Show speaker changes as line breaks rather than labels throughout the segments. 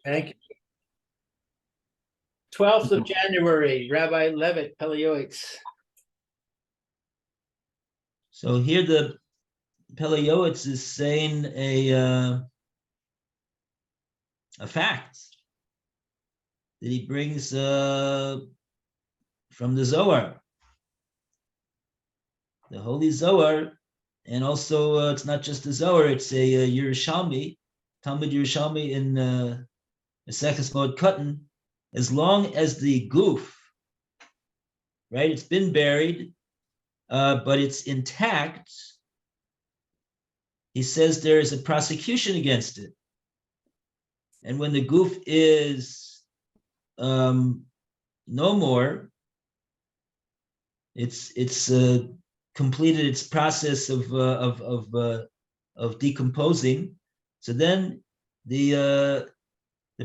Thank you. 12th of January, Rabbi Levitt, Pele Yoetz.
So here the Pele Yoetz is saying a fact that he brings from the Zohar, the Holy Zohar, and also it's not just the Zohar; it's a Yerushalmi, Talmud Yerushalmi in Maseches Mod Katan. As long as the goof, right, it's been buried, but it's intact, he says there is a prosecution against it. And when the goof is no more, it's completed its process of decomposing. So then the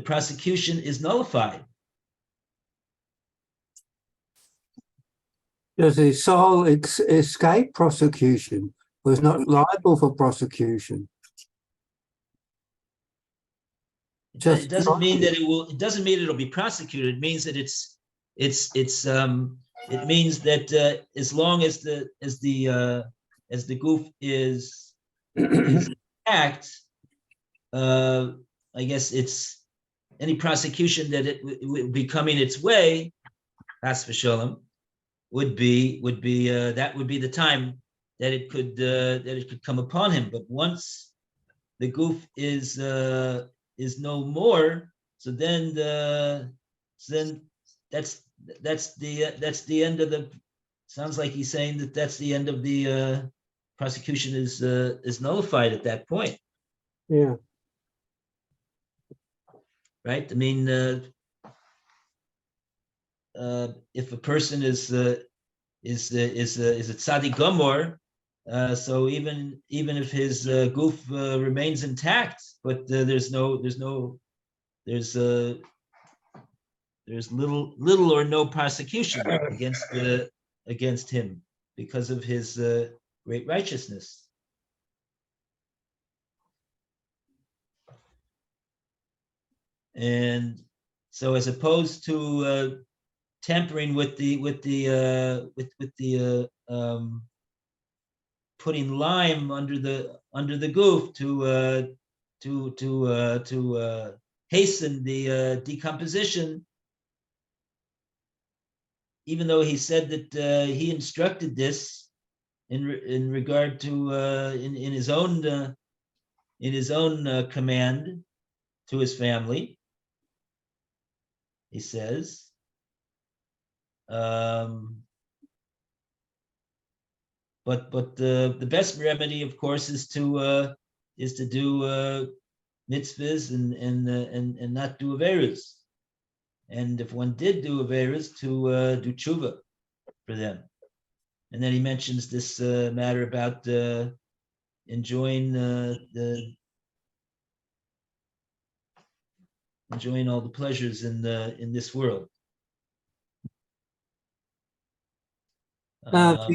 prosecution is nullified.
Does his soul escape prosecution? Was not liable for prosecution?
It doesn't mean that it will. It doesn't mean it'll be prosecuted. It means that it means that as long as the goof is intact, I guess it's any prosecution that it would be coming its way, as for Shalom, would be that would be the time that it could come upon him. But once the goof is no more, so then that's the end of the. Sounds like he's saying that's the end of the prosecution is nullified at that point.
Yeah.
Right. I mean, if a person is a tzaddik gomor, so even if his goof remains intact, but there's little or no prosecution against him because of his great righteousness. And so, as opposed to tampering with the putting lime under the goof to hasten the decomposition, even though he said that he instructed this in regard to in his own command to his family, he says. But the best remedy, of course, is to do mitzvahs and not do averus. And if one did do averus, to do tshuva for them. And then he mentions this matter about enjoying all the pleasures in this world. Perhaps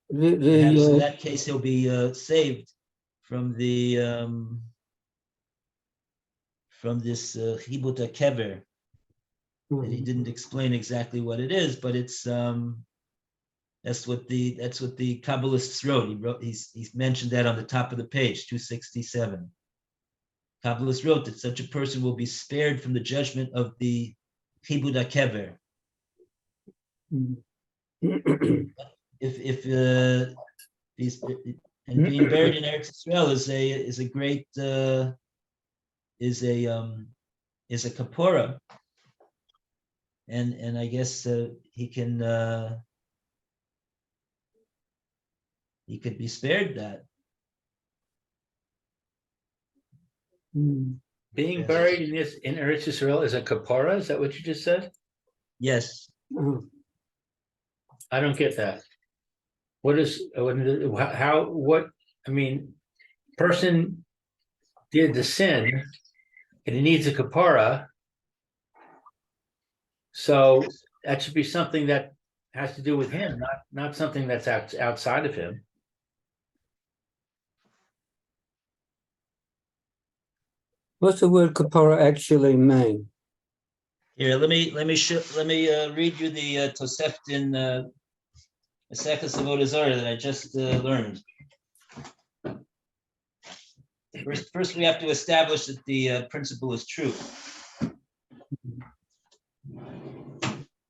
in that case, he'll be saved from this chibut kever. That he didn't explain exactly what it is, but it's that's what the Kabbalists wrote. He's mentioned that on the top of the page, 267. Kabbalists wrote that such a person will be spared from the judgment of the chibut kever. If he's and being buried in Eretz Israel is a great is a kapora, and I guess he could be spared that.
Being buried in Eretz Israel is a kapora. Is that what you just said?
Yes.
I don't get that. Person did the sin and he needs a kapara. So that should be something that has to do with him, not something that's outside of him.
What's the word kapara actually mean?
Here, let me read you the Tosefta in Maseches Avodah Zarah that I just learned. First, we have to establish that the principle is true.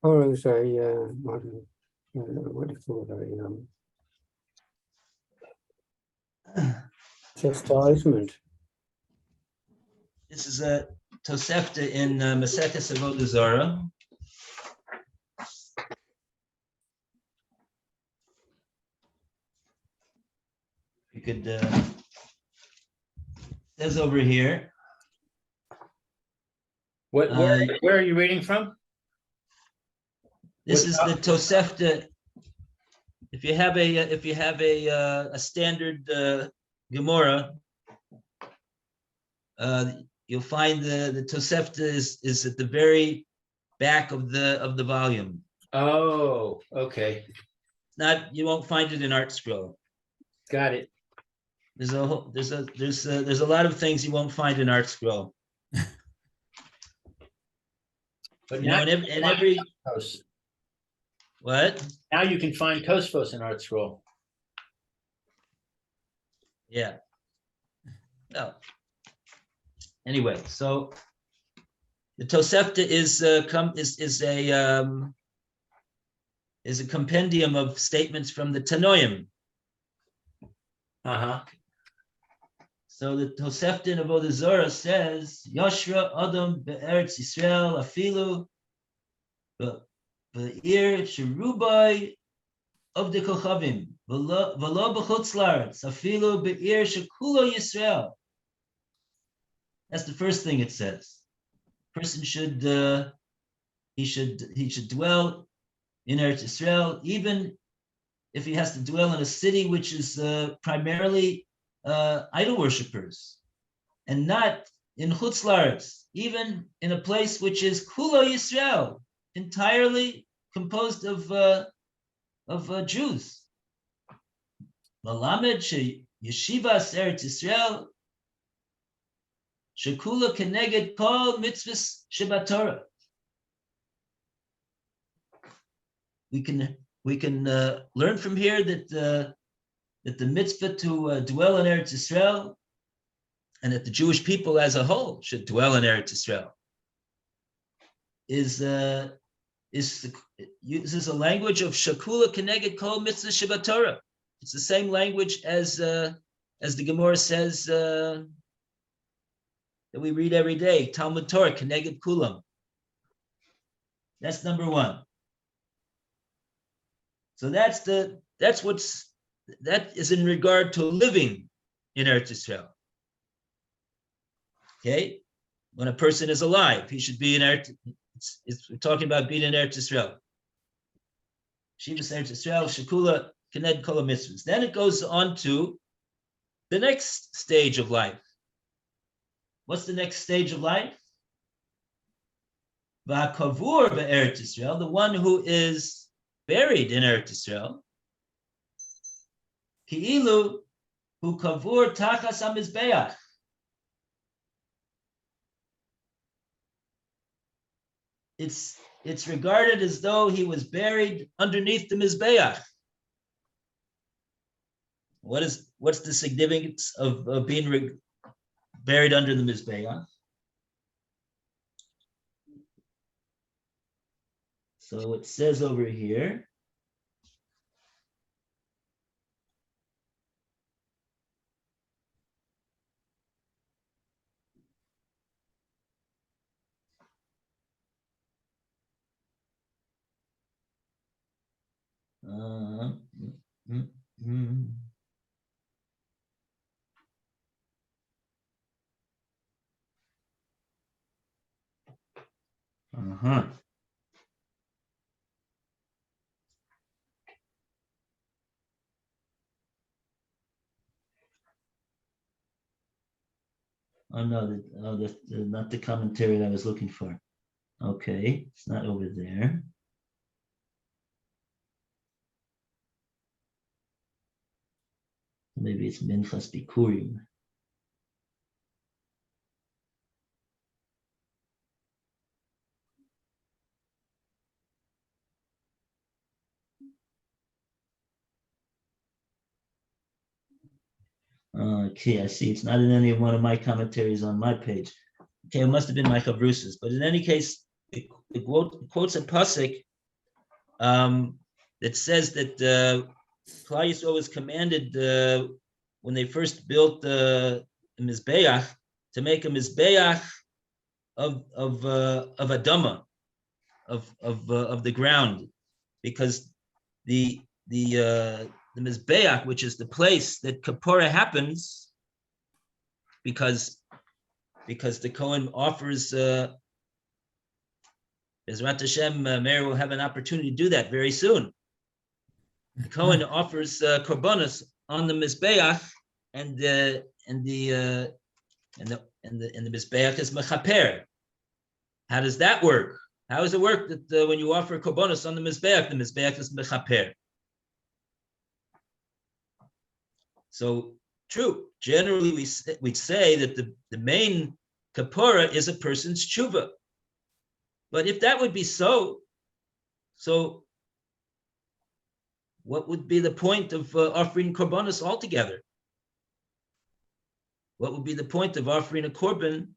Or is a what do you call it? Chastisement.
This is a Tosefta in Maseches Avodah Zarah. You could says over here.
Where are you reading from?
This
What
is the Tosefta. If you have a standard Gemara, you'll find the Tosefta is at the very back of the volume.
Oh, okay.
You won't find it in Art Scroll.
Got it.
There's a lot of things you won't find in Art Scroll.
But
You know,
now,
in every what?
now you can find Tosfos in Art Scroll.
Yeah. No. Anyway, so the Tosefta is a compendium of statements from the Tanoim.
Uh-huh.
So the Tosefta in Avodah Zarah says, Yoshra Adam be'eretz Yisrael afilu be'ir sherubai of the kochavim v'lo b'chutz la'aretz afilu be'ir shekulo Yisrael. That's the first thing it says. Person should he should dwell in Eretz Yisrael, even if he has to dwell in a city which is primarily idol worshippers, and not in Chutz La'aretz, even in a place which is Kulo Yisrael, entirely composed of Jews. Malamed she yeshivas Eretz Yisrael shekula keneged kol mitzvahs shebatorah. We can learn from here that the mitzvah to dwell in Eretz Yisrael, and that the Jewish people as a whole should dwell in Eretz Yisrael, uses a language of shakula keneged kol mitzvah shebatorah. It's the same language as the Gemara says that we read every day. Talmud Torah keneged kulam. That's number one. So that is in regard to living in Eretz Yisrael. Okay, when a person is alive, he should be in Eretz. We're talking about being in Eretz Yisrael. Shivas Eretz Yisrael shekula kened kol mitzvahs. Then it goes on to the next stage of life. What's the next stage of life? V'akavur be'Eretz Yisrael, the one who is buried in Eretz Yisrael, ki'ilu hu kavur tachas hamizbeach. It's regarded as though he was buried underneath the mizbeach. What's the significance of being buried under the mizbeach? So it says over here, Oh no, that's not the commentary that I was looking for. Okay, it's not over there. Maybe it's Minchas Bikurim. Okay, I see. It's not in any one of my commentaries on my page. Okay, it must have been my Chavrusas. But in any case, it quotes a pasuk that says that Klal Yisrael was commanded when they first built the Mizbeach to make a Mizbeach of Adama, of the ground, because the Mizbeach, which is the place that Kapora happens, because the Kohen offers, Bezrat Hashem, Meir will have an opportunity to do that very soon. The Kohen offers korbanos on the Mizbeach, and the Mizbeach is mechaper. How does that work? How does it work that when you offer korbanos on the Mizbeach is mechaper? So true. Generally, we'd say that the main kapora is a person's tshuva. But if that would be so what would be the point of offering korbanos altogether? What would be the point of offering a korban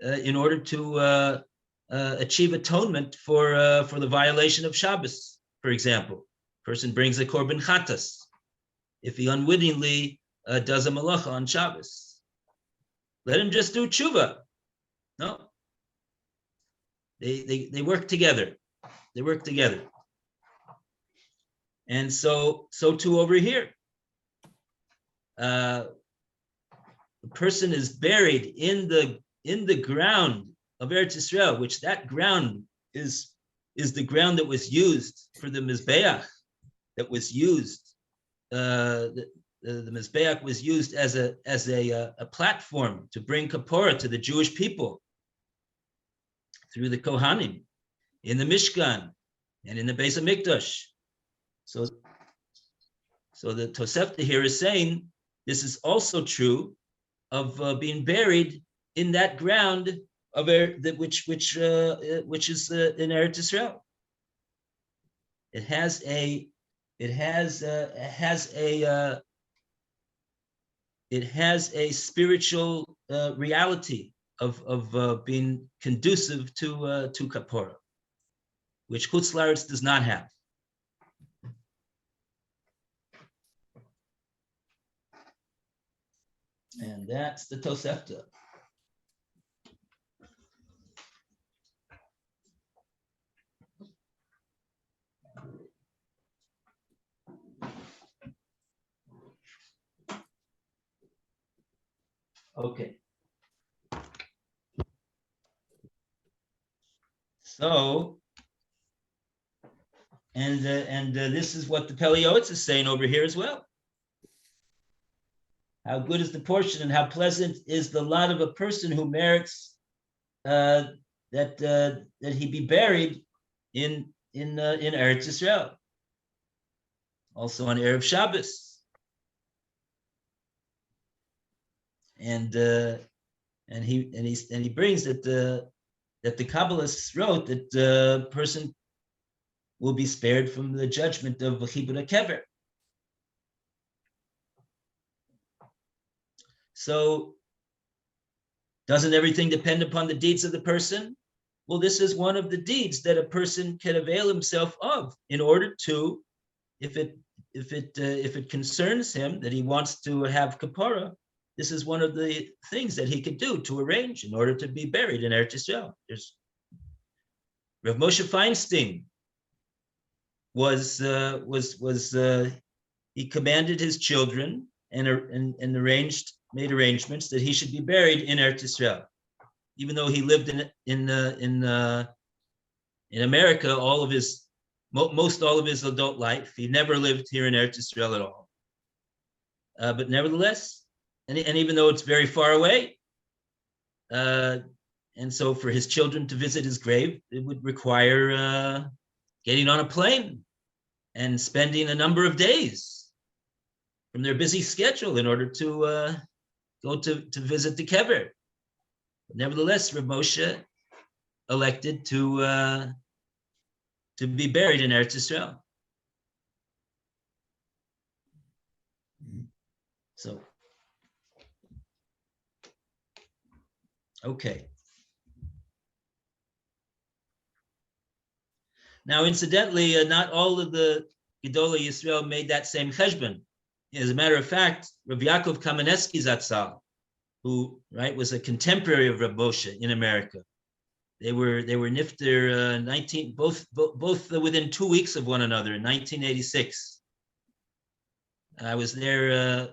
in order to achieve atonement for the violation of Shabbos, for example? Person brings a korban chatas if he unwittingly does a malacha on Shabbos. Let him just do tshuva. No. They work together. They work together. And so too over here. The person is buried in the ground of Eretz Yisrael, which that ground is the ground that was used for the Mizbeach, that was used. The Mizbeach was used as a platform to bring kapora to the Jewish people through the Kohanim in the Mishkan and in the Beis HaMikdash. So the Tosefta here is saying this is also true of being buried in that ground of which is in Eretz Yisrael. It has a spiritual reality of being conducive to kapora, which Chutz La'aretz does not have. And that's the Tosefta. Okay. So, and this is what the Pele Yoetz is saying over here as well. How good is the portion and how pleasant is the lot of a person who merits that he be buried in Eretz Yisrael. Also on Erev Shabbos. And he brings that the Kabbalists wrote that the person will be spared from the judgment of Chibud HaKever. So, doesn't everything depend upon the deeds of the person? Well, this is one of the deeds that a person can avail himself of in order to, if it concerns him that he wants to have kapara, this is one of the things that he could do to arrange in order to be buried in Eretz Yisrael. There's Rav Moshe Feinstein he commanded his children and made arrangements that he should be buried in Eretz Yisrael, even though he lived in America most all of his adult life. He never lived here in Eretz Yisrael at all. But nevertheless, and even though it's very far away, and so for his children to visit his grave, it would require getting on a plane and spending a number of days from their busy schedule in order to go to visit the kever. But nevertheless, Rav Moshe elected to be buried in Eretz Yisrael. So Okay. Now, incidentally, not all of the Gedolei Yisrael made that same cheshbon. As a matter of fact, Rav Yaakov Kamenetsky Zatzal, who was a contemporary of Rav Moshe in America, they were nifter 19 both within 2 weeks of one another in 1986. I was there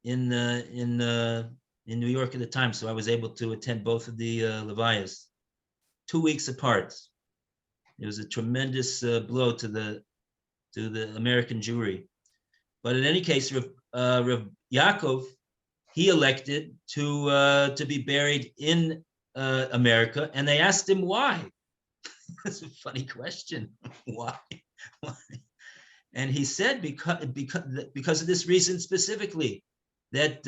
in New York at the time, so I was able to attend both of the levayas 2 weeks apart. It was a tremendous blow to the American Jewry. But in any case, Rav Yaakov, he elected to be buried in America, and they asked him why. That's a funny question. Why? And he said because of this reason specifically, that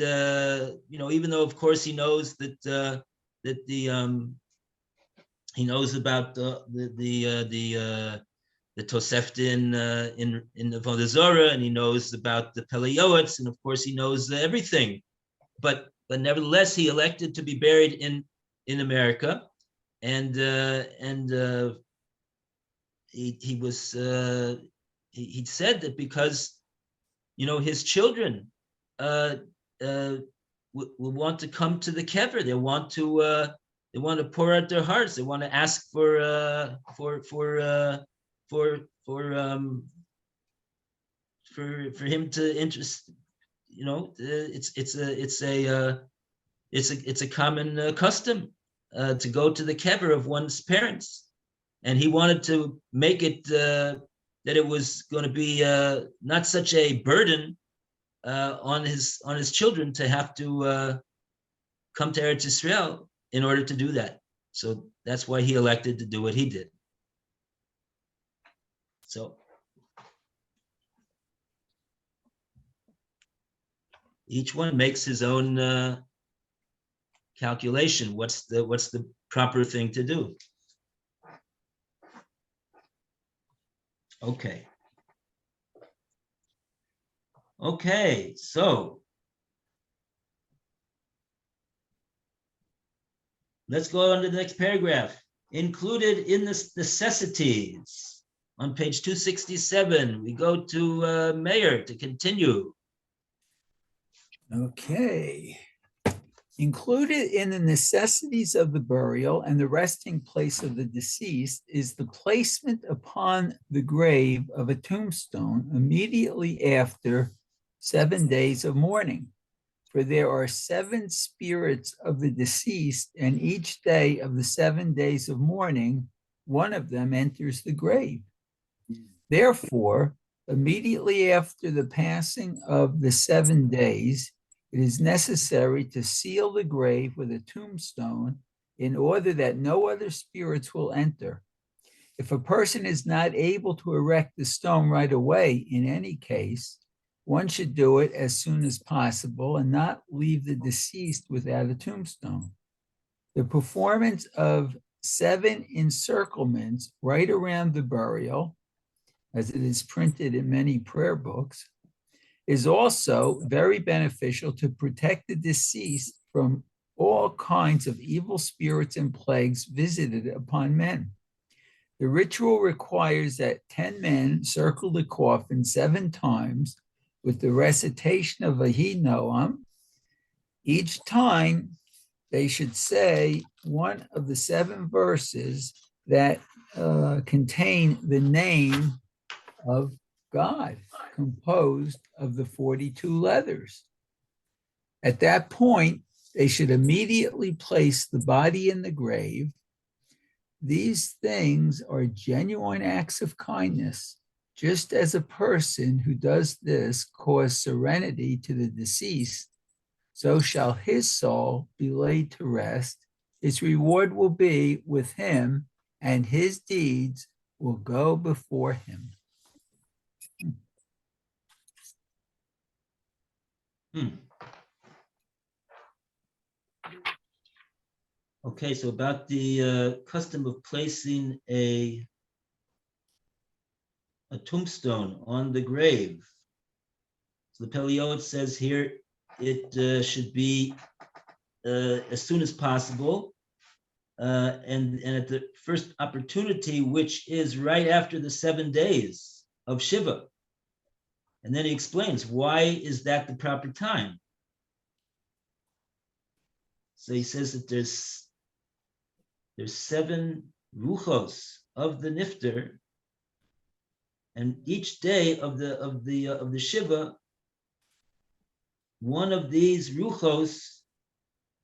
even though of course he knows that he knows about the Tosefta in the Avodah Zarah, and he knows about the Pele Yoetz, and of course he knows everything. But nevertheless, he elected to be buried in America, and he said that because his children will want to come to the kever. They want to pour out their hearts. They want to ask for him to interest. It's a common custom to go to the kever of one's parents, and he wanted to make it that it was going to be not such a burden on his children to have to come to Eretz Yisrael in order to do that. So that's why he elected to do what he did. So each one makes his own calculation. What's the proper thing to do? Okay, so let's go on to the next paragraph. Included in the necessities. On page 267, we go to Meir to continue.
Okay. Included in the necessities of the burial and the resting place of the deceased is the placement upon the grave of a tombstone immediately after 7 days of mourning. For there are 7 spirits of the deceased, and each day of the 7 days of mourning, one of them enters the grave. Therefore, immediately after the passing of the 7 days, it is necessary to seal the grave with a tombstone in order that no other spirits will enter. If a person is not able to erect the stone right away, in any case, one should do it as soon as possible and not leave the deceased without a tombstone. The performance of 7 encirclements right around the burial, as it is printed in many prayer books, is also very beneficial to protect the deceased from all kinds of evil spirits and plagues visited upon men. The ritual requires that 10 men circle the coffin 7 times with the recitation of Vahi Noam. Each time they should say one of the 7 verses that contain the name of God, composed of the 42 letters. At that point, they should immediately place the body in the grave. These things are genuine acts of kindness. Just as a person who does this cause serenity to the deceased, so shall his soul be laid to rest. His reward will be with him, and his deeds will go before him.
Okay, so about the custom of placing a tombstone on the grave. So the Pele Yoetz says here it should be as soon as possible, and at the first opportunity, which is right after the 7 days of Shiva. And then he explains, why is that the proper time? So he says that there's 7 ruchos of the nifter, and each day of the Shiva, one of these ruchos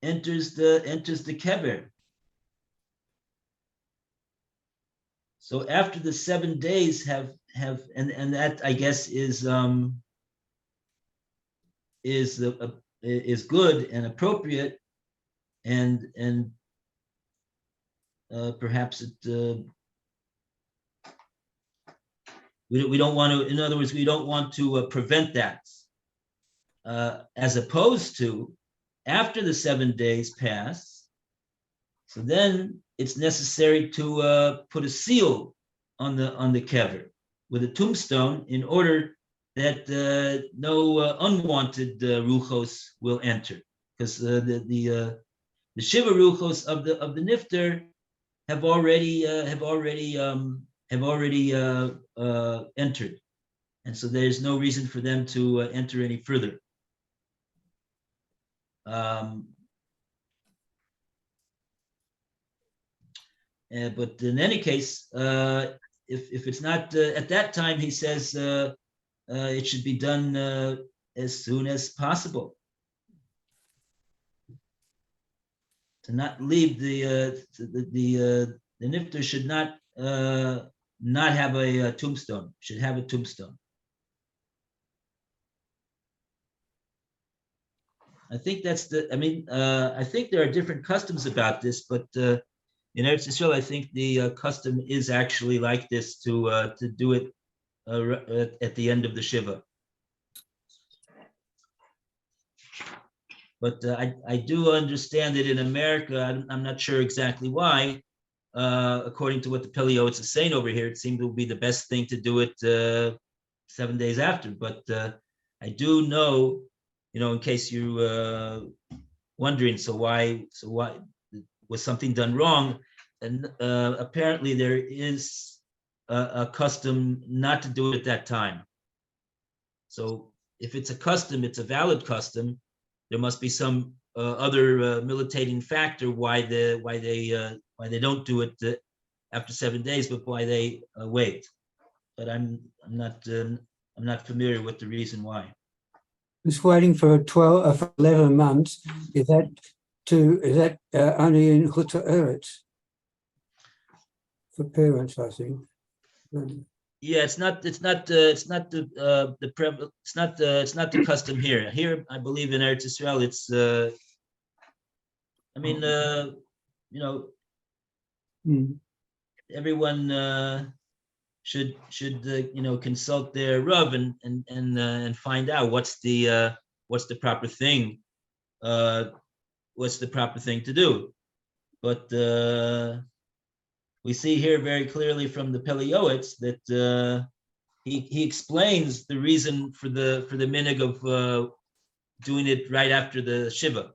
enters the kever. So after the 7 days have and that, I guess, is good and appropriate, and perhaps it we don't want to, in other words, we don't want to prevent that, as opposed to after the 7 days pass. So then it's necessary to put a seal on the kever with a tombstone, in order that no unwanted ruchos will enter, because the shiva ruchos of the nifter have already entered, and so there's no reason for them to enter any further. But in any case, if it's not at that time, he says it should be done as soon as possible, to not leave the nifter should not have a tombstone, should have a tombstone. I think that's I think there are different customs about this, but in Eretz Yisrael, I think the custom is actually like this, to do it at the end of the Shiva. But I do understand that in America, I'm not sure exactly why, according to what the Pele Yoetz is saying over here, it seemed to be the best thing to do it 7 days after. But I do know, in case you're wondering, so why was something done wrong? And apparently there is a custom not to do it at that time. So if it's a custom, it's a valid custom. There must be some other militating factor why they don't do it after 7 days, but why they wait. But I'm not familiar with the reason why.
It's waiting for 11 months. Is that only in Chutz Eretz for parents, I think?
Yeah, it's not the custom here. Here, I believe in Eretz Yisrael, it's everyone should consult their Rav and find out what's the proper thing, to do. But we see here very clearly from the Pele Yoetz that he explains the reason for the minhag of doing it right after the Shiva.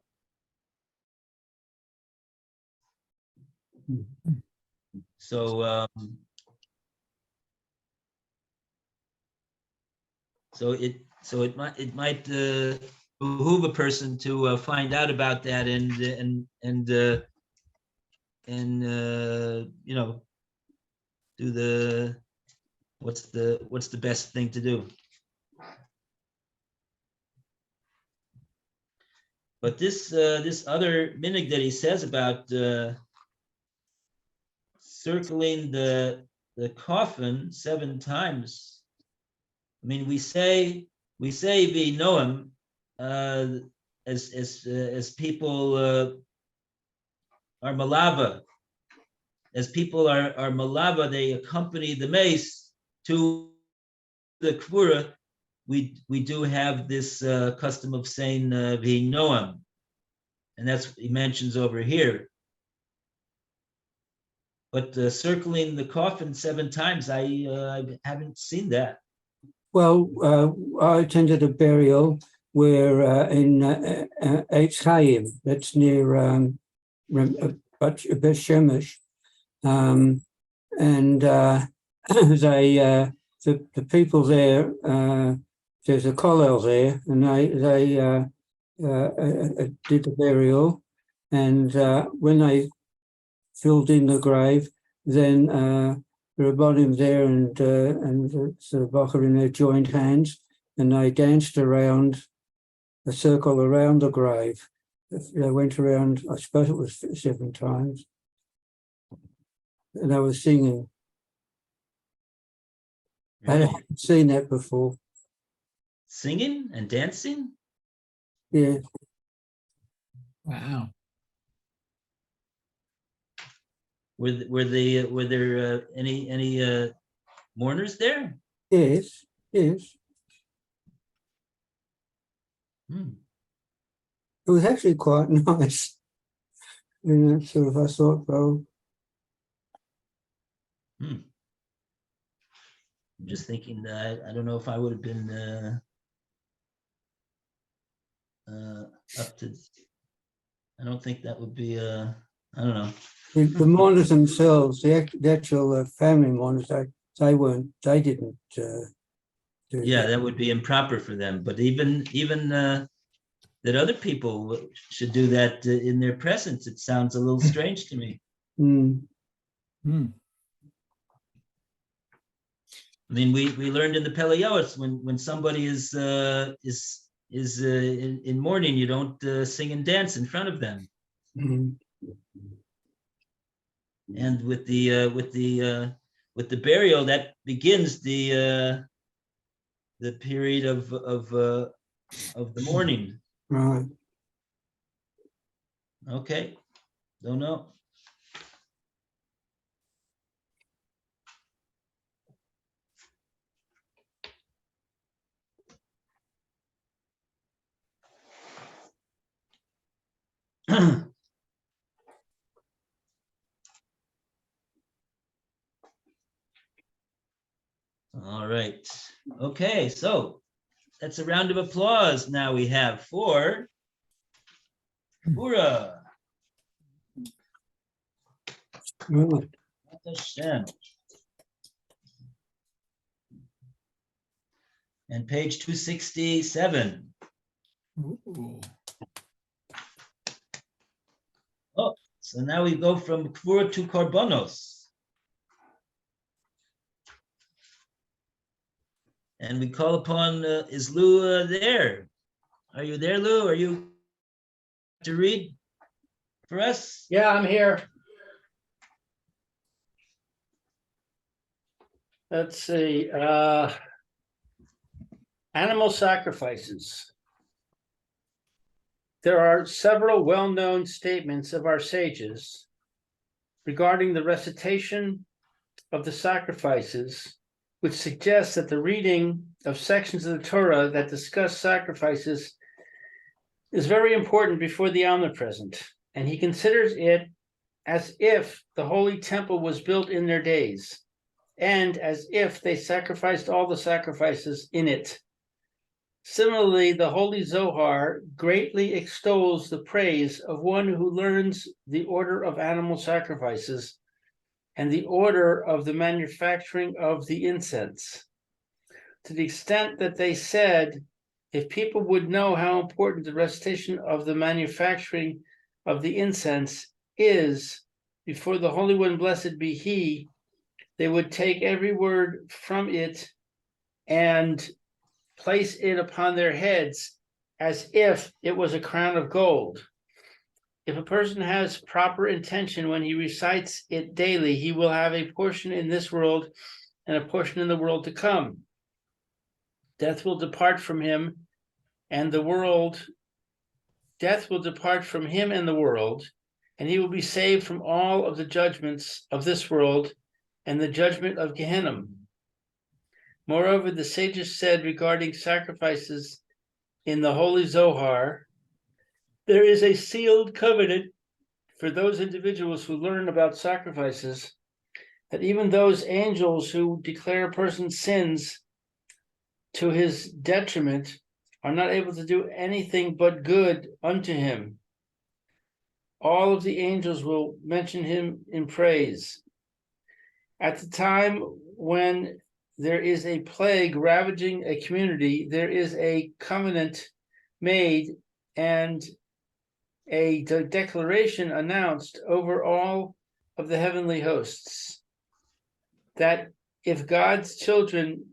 So it might behoove a person to find out about that and do what's the best thing to do. But this other minhag that he says about circling the coffin 7 times. I mean, we say v'noam as people are malava. As people are malava, they accompany the mace to the kvura. We do have this custom of saying v'noam, and that's what he mentions over here. But circling the coffin 7 times, I haven't seen that.
Well, I attended a burial where in Eitz Chaim, that's near Bet Shemesh, and they the people there, there's a kollel there, and they did the burial, and when they filled in the grave, then the Rabbonim there and the Bacher there joined hands, and they danced around a circle around the grave. They went around, I suppose it was 7 times, and they were singing. I
Really?
hadn't seen that before.
Singing and dancing?
Yeah,
Wow.
Were there any mourners there?
yes, yes.
Hmm.
It was actually quite nice. Sort of, I thought, well,
I'm just thinking that I don't know if I would have been up to. I don't think that would be. I don't know.
the mourners themselves, the actual family mourners, they didn't do
Yeah,
that.
that would be improper for them. But even that other people should do that in their presence. It sounds a little strange to me.
Mm.
Hmm.
I mean, we learned in the Pele Yoetz when somebody is in mourning, you don't sing and dance in front of them.
Mm.
And with the burial, that begins the period of the mourning.
Right.
Okay, don't know. All right. Okay, so that's a round of applause now we have for Ura.
Right.
Hashem. And page 267.
Ooh.
Oh, so now we go from Kvura to Korbanos. And we call upon, is Lou there? Are you there, Lou? Are you to read for us?
Yeah, I'm here. Let's see, animal sacrifices. There are several well-known statements of our sages regarding the recitation of the sacrifices, which suggests that the reading of sections of the Torah that discuss sacrifices is very important before the omnipresent, and he considers it as if the holy temple was built in their days, and as if they sacrificed all the sacrifices in it. Similarly, the Holy Zohar greatly extols the praise of one who learns the order of animal sacrifices and the order of the manufacturing of the incense, to the extent that they said, if people would know how important the recitation of the manufacturing of the incense is before the Holy One, blessed be He, they would take every word from it and place it upon their heads as if it was a crown of gold. If a person has proper intention when he recites it daily, he will have a portion in this world and a portion in the world to come. Death will depart from him and the world. Death will depart from him and the world, and he will be saved from all of the judgments of this world and the judgment of Gehenna. Moreover, the sages said regarding sacrifices in the Holy Zohar, there is a sealed covenant for those individuals who learn about sacrifices, that even those angels who declare a person's sins to his detriment are not able to do anything but good unto him. All of the angels will mention him in praise. At the time when there is a plague ravaging a community, there is a covenant made and a declaration announced over all of the heavenly hosts that if God's children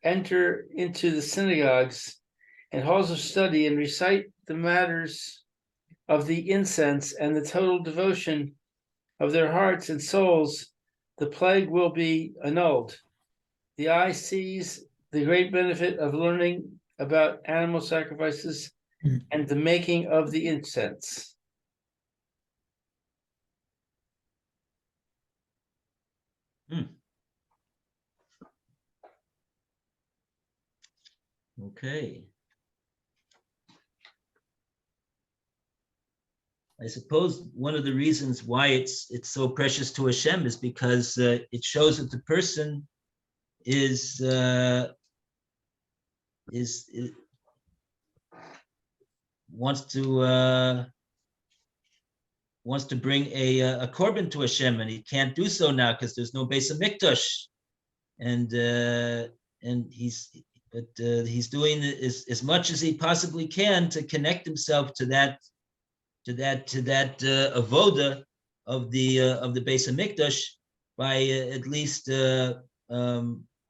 enter into the synagogues and halls of study and recite the matters of the incense and the total devotion of their hearts and souls, the plague will be annulled. The eye sees the great benefit of learning about animal sacrifices and the making of the incense.
Okay. I suppose one of the reasons why it's so precious to Hashem is because it shows that the person is wants to bring a korban to Hashem, and he can't do so now because there's no Beis Hamikdash, and he's doing as much as he possibly can to connect himself to that avoda of the Beis Hamikdash by at least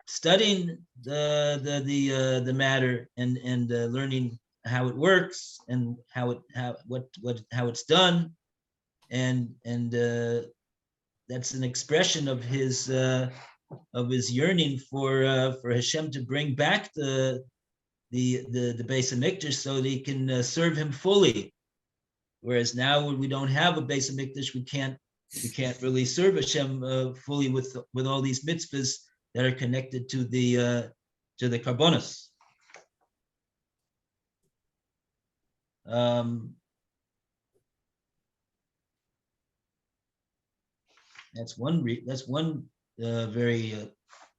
studying the matter and learning how it works and how it's done, and that's an expression of his yearning for Hashem to bring back the Beis Hamikdash so that he can serve him fully. Whereas now when we don't have a Beis Hamikdash, we can't really serve Hashem fully with all these mitzvahs that are connected to the karbonos. That's one very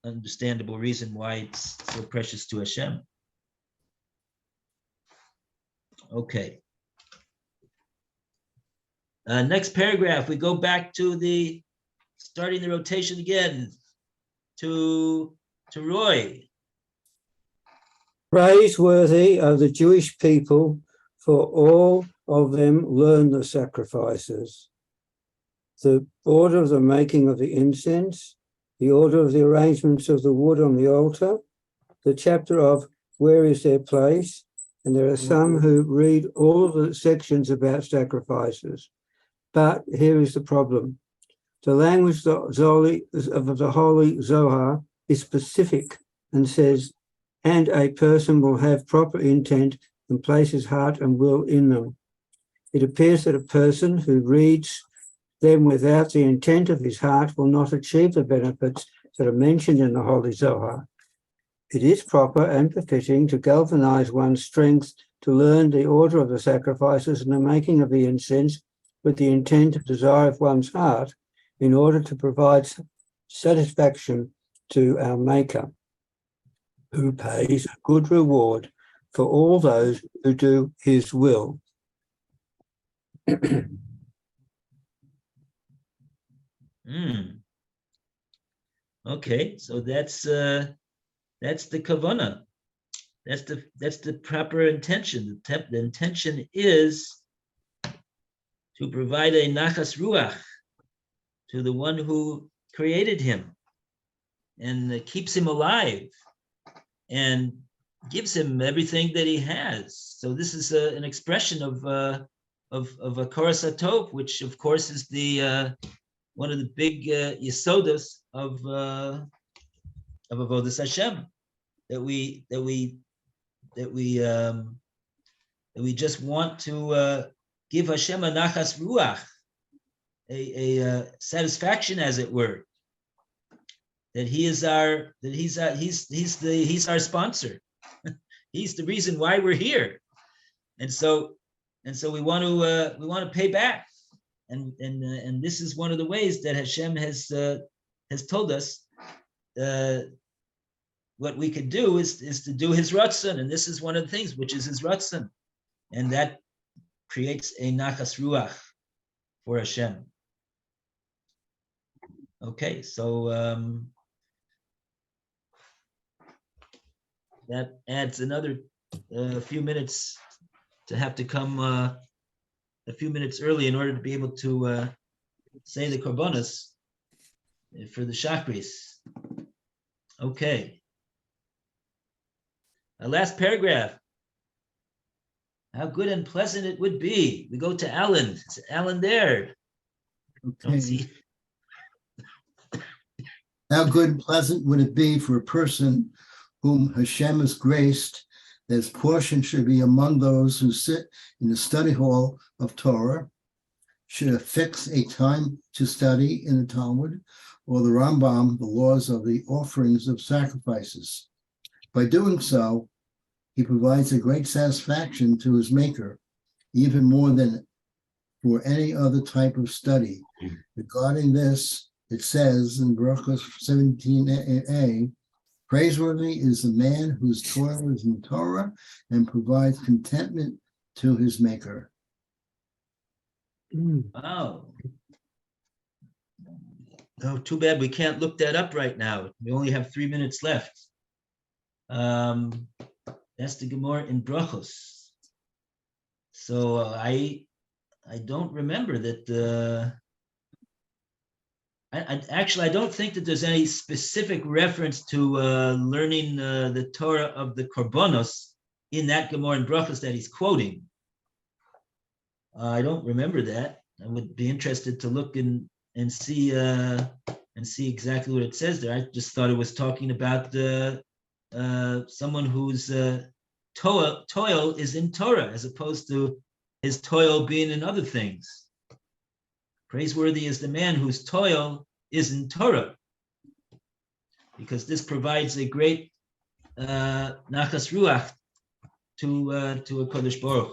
understandable reason why it's so precious to Hashem. Okay. Next paragraph, we go back to starting the rotation again to Roy.
Praiseworthy are the Jewish people, for all of them learn the sacrifices. The order of the making of the incense, the order of the arrangements of the wood on the altar, the chapter of where is their place, and there are some who read all the sections about sacrifices. But here is the problem. The language of the Holy Zohar is specific and says, and a person will have proper intent and place his heart and will in them. It appears that a person who reads them without the intent of his heart will not achieve the benefits that are mentioned in the Holy Zohar. It is proper and befitting to galvanize one's strength to learn the order of the sacrifices and the making of the incense with the intent of desire of one's heart in order to provide satisfaction to our Maker, who pays a good reward for all those who do his will.
Okay, so that's the kavanah. That's the proper intention. The intention is to provide a nachas ruach to the one who created him and keeps him alive and gives him everything that he has. So this is an expression of a koras hatov, which of course is the one of the big yesodas of avodas Hashem that we just want to give Hashem a nachas ruach, a satisfaction, as it were, that he's our sponsor. He's the reason why we're here, and so we want to pay back, and this is one of the ways that Hashem has told us what we could do is to do his ratzon, and this is one of the things, which is his ratzon, and that creates a nachas ruach for Hashem. Okay, so that adds another few minutes to have to come a few minutes early in order to be able to say the korbanos for the chakris. Okay. Our last paragraph. How good and pleasant it would be. We go to Alan. Is Alan there? Don't
Okay.
see.
How good and pleasant would it be for a person whom Hashem has graced, that his portion should be among those who sit in the study hall of Torah, should affix a time to study in the Talmud, or the Rambam, the laws of the offerings of sacrifices. By doing so, he provides a great satisfaction to his maker, even more than for any other type of study. Regarding this, it says in Brachos 17a, praiseworthy is the man whose toil is in Torah and provides contentment to his maker.
Oh. Oh, too bad we can't look that up right now. We only have 3 minutes left. That's the Gemara in Brachos. So I don't remember that. I don't think that there's any specific reference to learning the Torah of the Korbanos in that Gemara in Brachos that he's quoting. I don't remember that. I would be interested to look and see exactly what it says there. I just thought it was talking about someone whose toil is in Torah, as opposed to his toil being in other things. Praiseworthy is the man whose toil is in Torah, because this provides a great nachas ruach to a Kodesh Baruch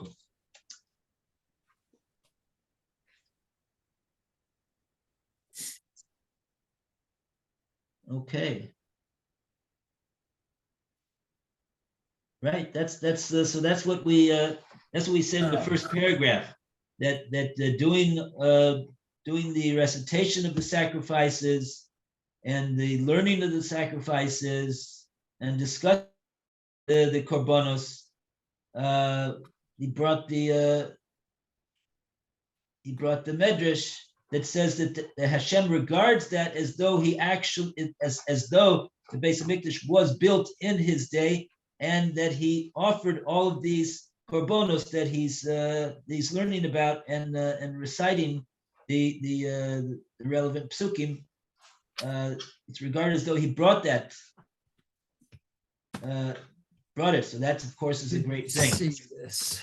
Hu. Okay. Right. That's so that's what we said in the first paragraph, that doing the recitation of the sacrifices and the learning of the sacrifices and discuss the korbanos. He brought the medrash that says that the Hashem regards that as though he actually as though the Beis Hamikdash was built in his day, and that he offered all of these korbanos that he's learning about and reciting the relevant psukim. It's regarded as though he brought it. So that, of course, is a great thing.
See this.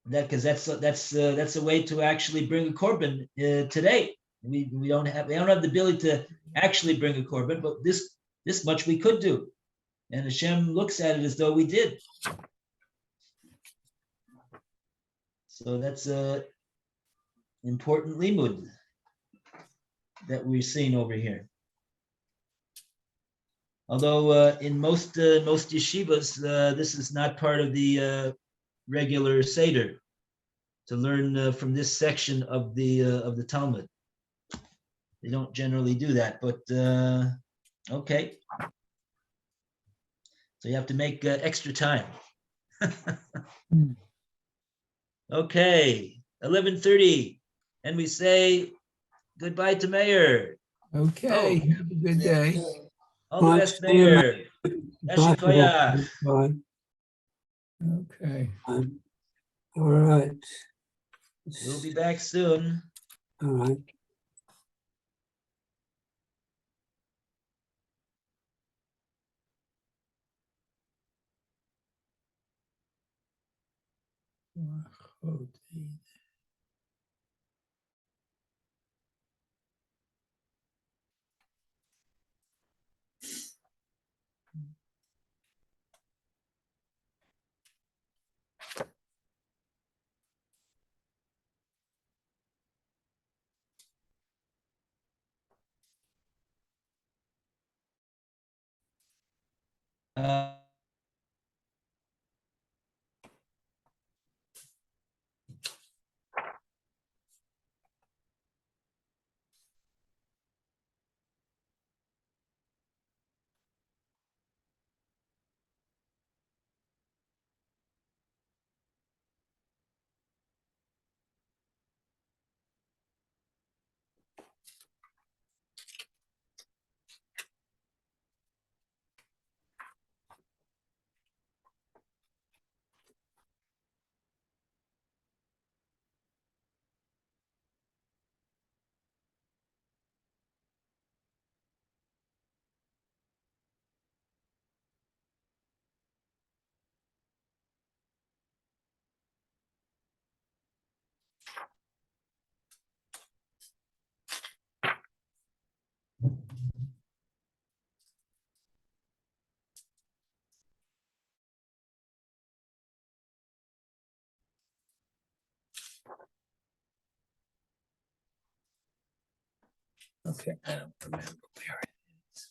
That because that's a way to actually bring a korban today. We don't have the ability to actually bring a korban, but this much we could do, and Hashem looks at it as though we did. So that's a important limud that we're seeing over here. Although in most yeshivas, this is not part of the regular seder to learn from this section of the Talmud. They don't generally do that, but okay. So you have to make extra time. Okay, 11:30, and we say goodbye to Mayor.
Okay, have a good day.
All the
Right,
best,
see you,
Mayor.
Bye for now.
Yashikoyach.
Bye.
Okay.
All right.
We'll be back soon.
All right.
Uh,
Okay, I don't remember where it is.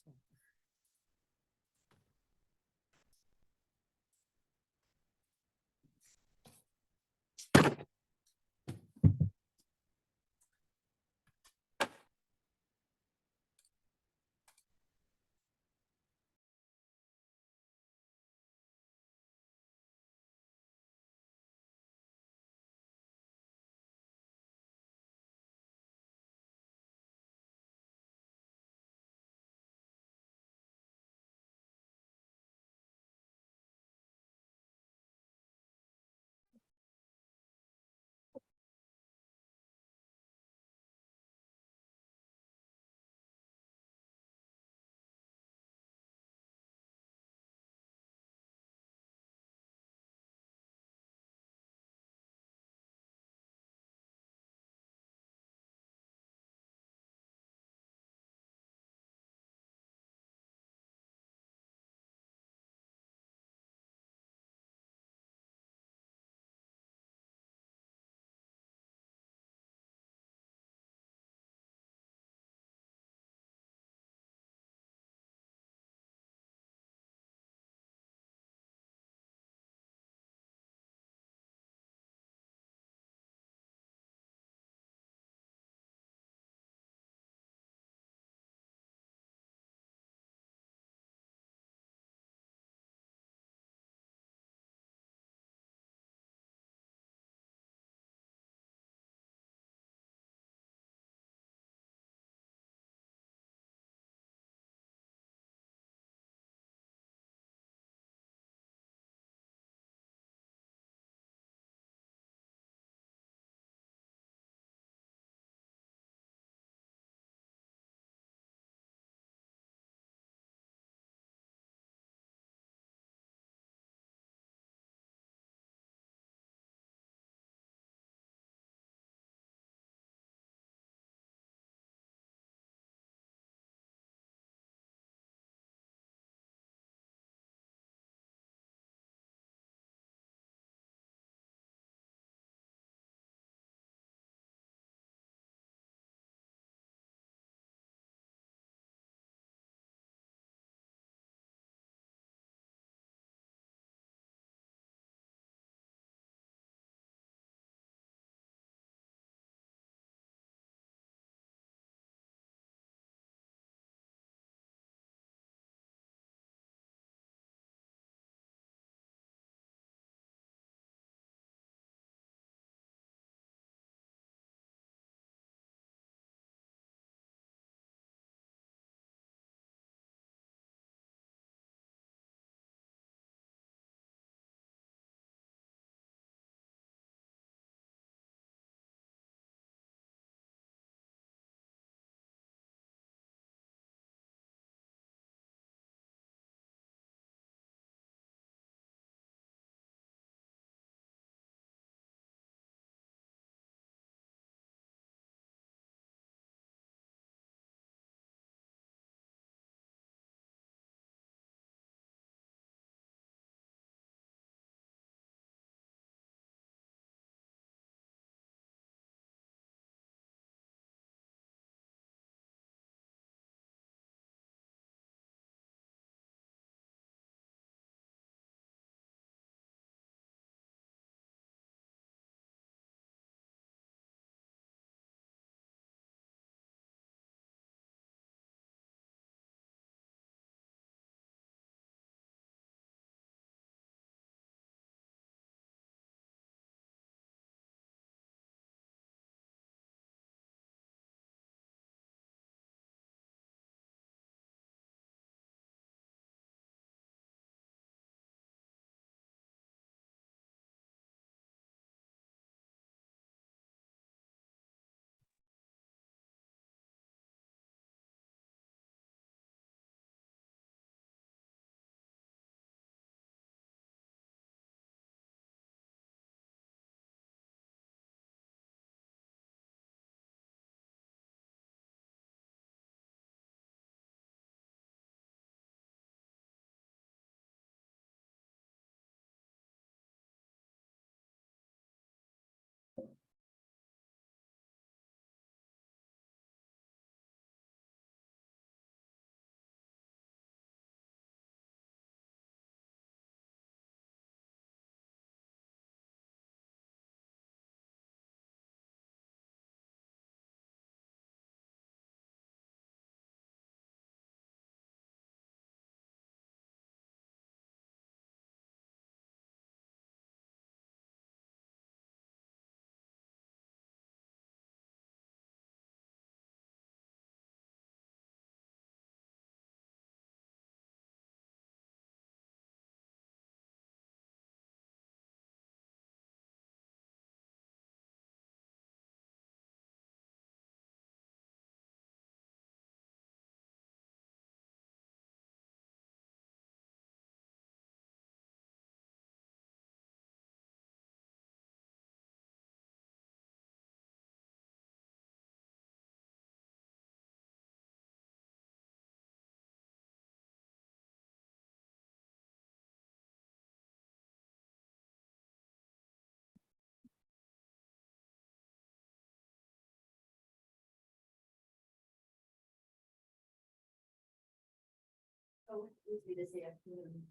Tuesday this afternoon.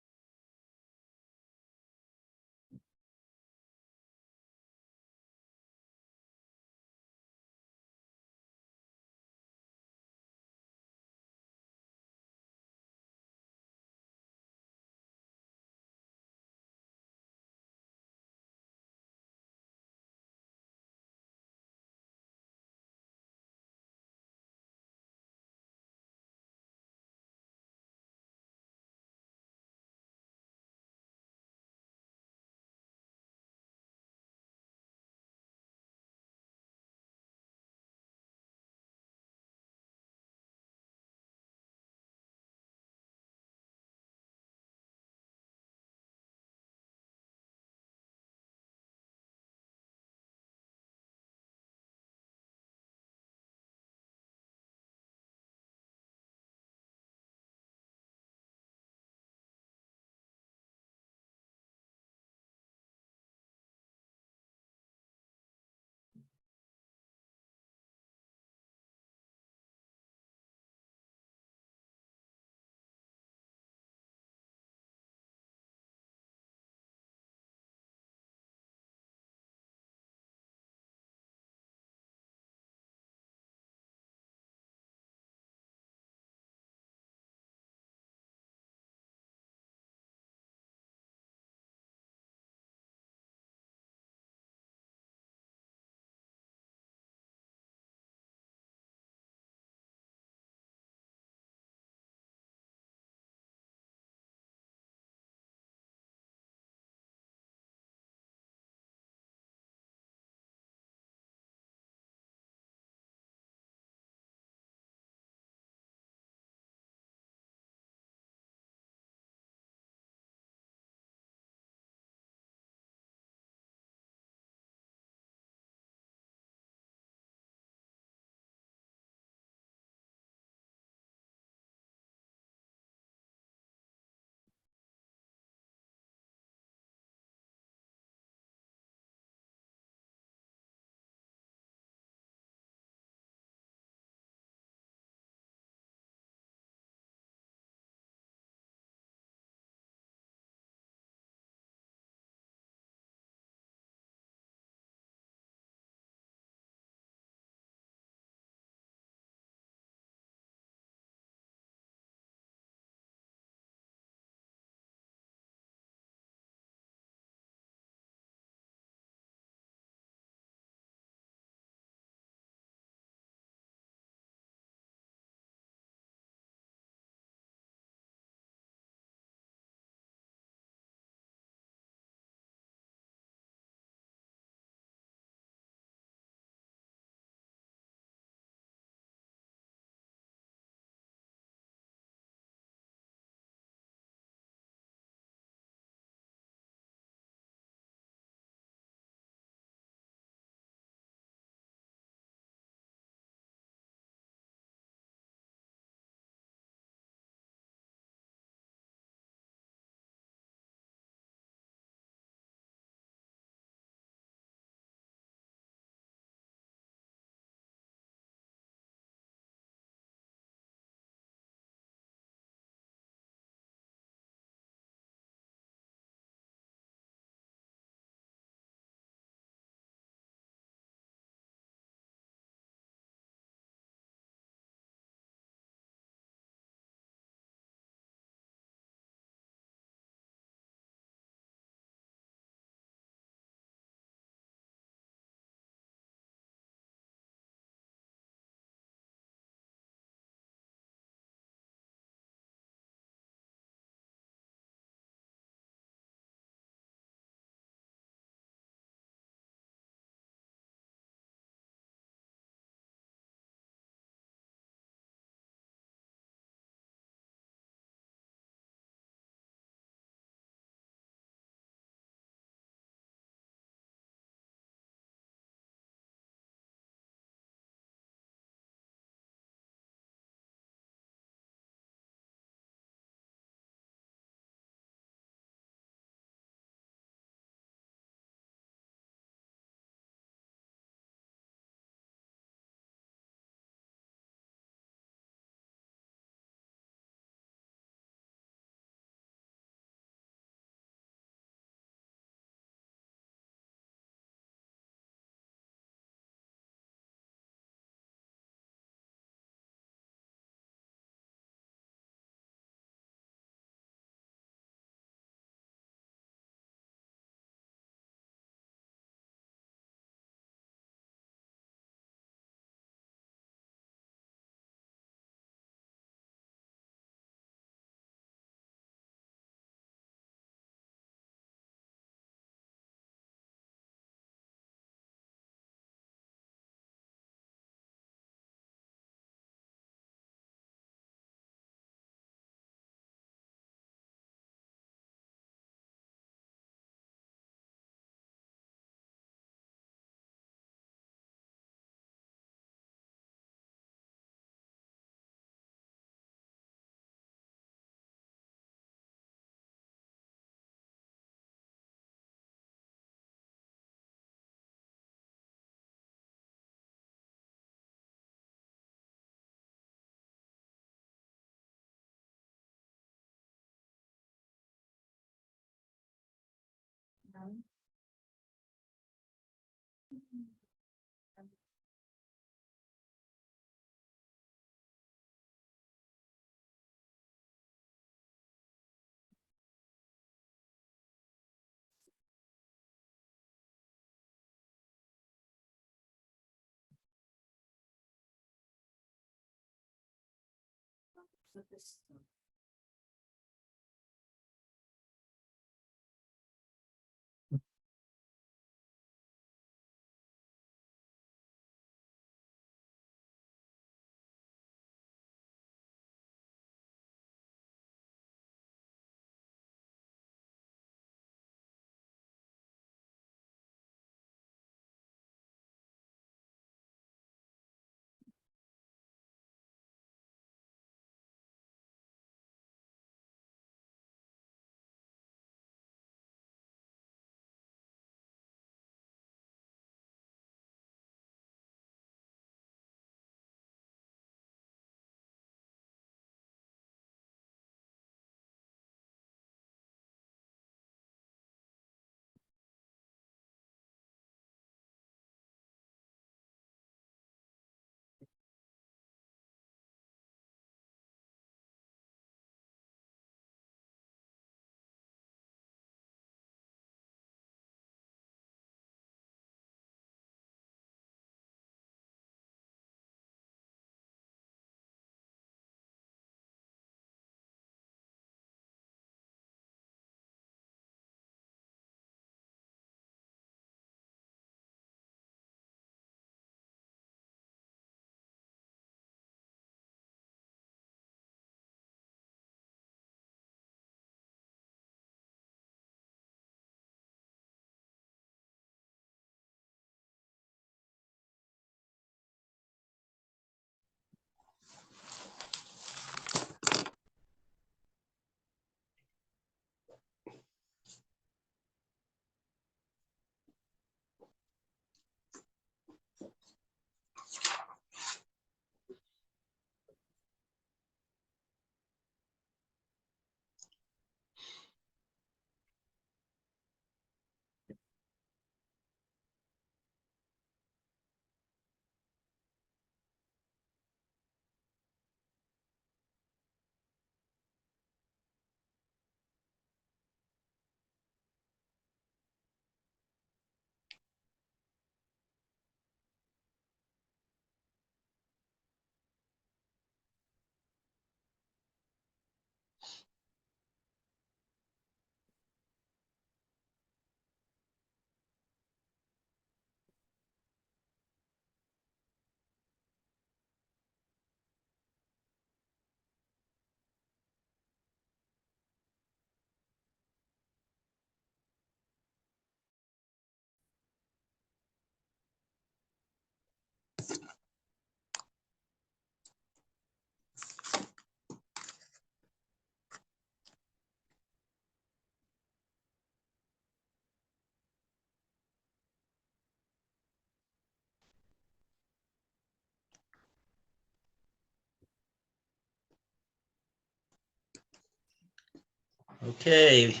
Okay.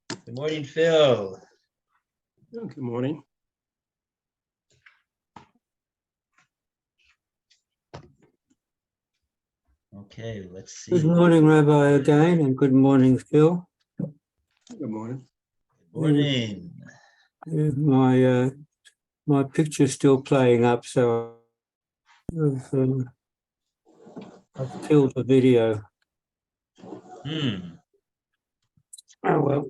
Good morning, Phil.
Good morning.
Okay, let's see.
Good morning, Rabbi, again, and good morning, Phil.
Good morning.
Good morning.
My picture's still playing up, so I've killed the video. Oh well.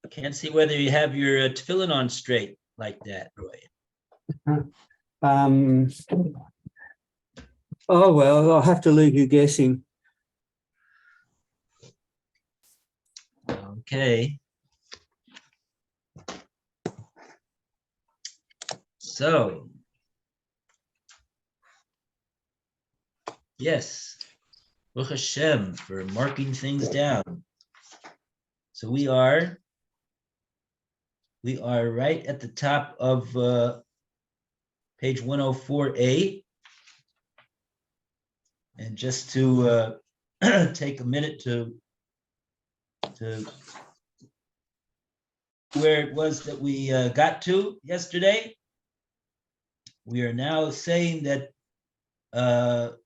Can't see whether you have your tefillin on straight like that, Roy.
Oh well, I'll have to leave you guessing.
Okay. So, yes, Baruch Hashem for marking things down. So we are right at the top of page 104A. And just to take a minute to where it was that we got to yesterday. We are now saying that that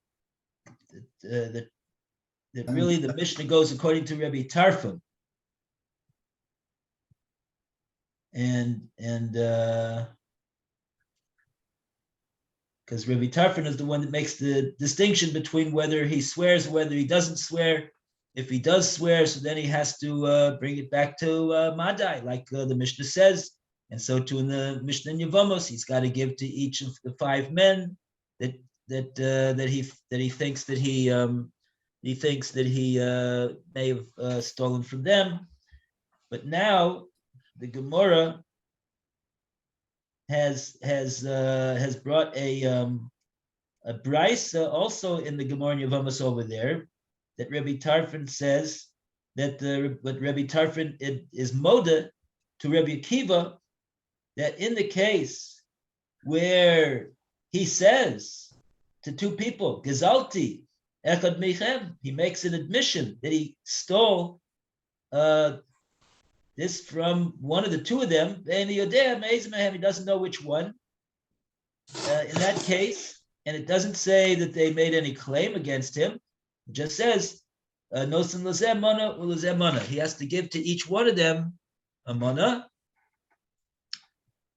really the Mishnah goes according to Rabbi Tarfon, and because Rabbi Tarfon is the one that makes the distinction between whether he swears or whether he doesn't swear. If he does swear, so then he has to bring it back to Madai, like the Mishnah says. And so too in the Mishnah in Yevamos, he's got to give to each of the 5 men that he thinks that he may have stolen from them. But now the Gemara has brought a brisa also in the Gemara in Yevamos over there, that Rabbi Tarfon says that but Rabbi Tarfon is moda to Rabbi Akiva, that in the case where he says to 2 people, Gezalti, Echad Mechem, he makes an admission that he stole this from one of the 2 of them, and he doesn't know which one. In that case, and it doesn't say that they made any claim against him, it just says, Nosan lazeh mana ulazeh mana. He has to give to each one of them a mana.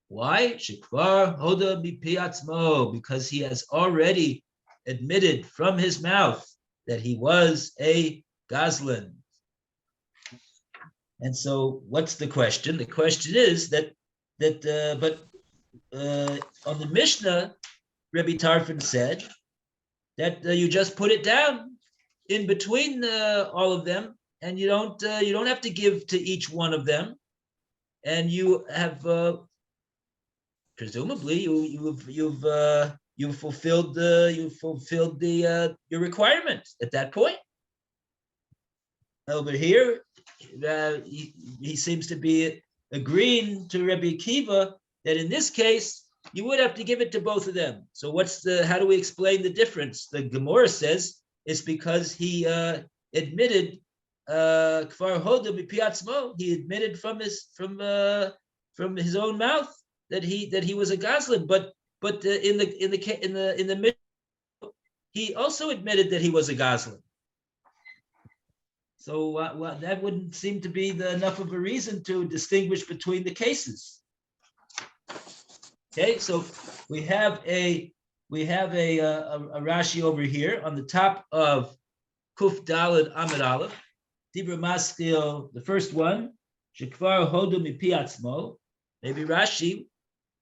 Why? Shekvar hoda mipi atzmo, because he has already admitted from his mouth that he was a gazlan. And so, what's the question? The question is that on the Mishnah, Rabbi Tarfon said that you just put it down in between all of them, and you don't have to give to each one of them, and you have presumably you've fulfilled your requirement at that point. Over here, he seems to be agreeing to Rabbi Akiva that in this case you would have to give it to both of them. So how do we explain the difference? The Gemara says it's because he admitted kfar hoda mipi atzmo. He admitted from his own mouth that he was a gazlan. But in the he also admitted that he was a gazlan. So that wouldn't seem to be enough of a reason to distinguish between the cases. Okay, so we have a Rashi over here on the top of Kuf Daled Amid Aleph, Dibra Maskil, the first one, Shekvar Hodu Mipi Atzmo. Maybe Rashi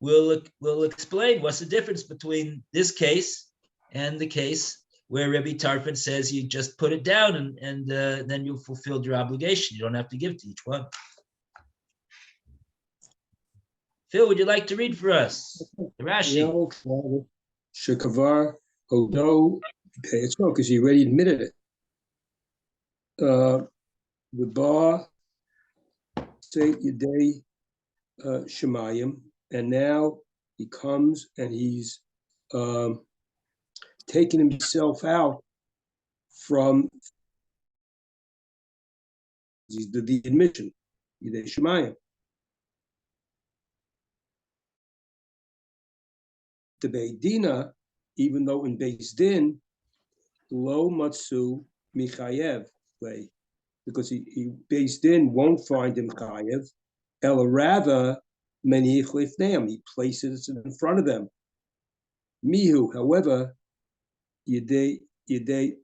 will explain what's the difference between this case and the case where Rabbi Tarfon says you just put it down and then you fulfilled your obligation. You don't have to give to each one. Phil, would you like to read for us? Rashi.
Shekavar Hodo, it's well because he already admitted it. The bar say Yedei Shemayim, and now he comes and he's taking himself out from the admission, Yedei Shemayim. The Beidina, even though in Beis Din, Lo Matsu Michayev way, because he Beis Din won't find him Chayev, Ela rather Menich Lifneim, he places it in front of them. Mihu, however, Yedei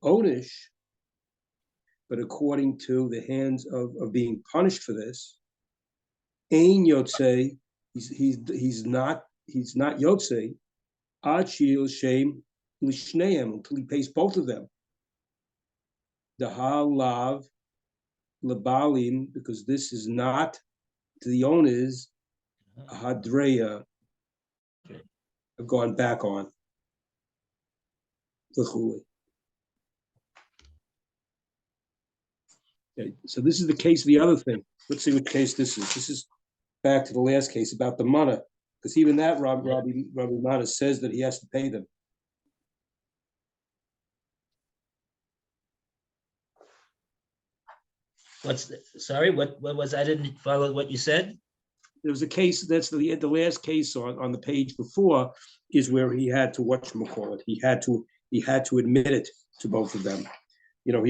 Onish, but according to the hands of being punished for this, Ein Yotzei, he's not Yotzei, Achil Shem Lishneim, until he pays both of them. The Halav Labalim, because this is not to the owners, Hadreya have gone back on. Okay, so this is the case of the other thing. Let's see what case this is. This is back to the last case about the mana. Because even that Rabbi Mana says that he has to pay them.
Sorry, what was, I didn't follow what you said?
There was a case, that's the last case on the page before, is where he had to whatchamacallit, he had to admit it to both of them. You know,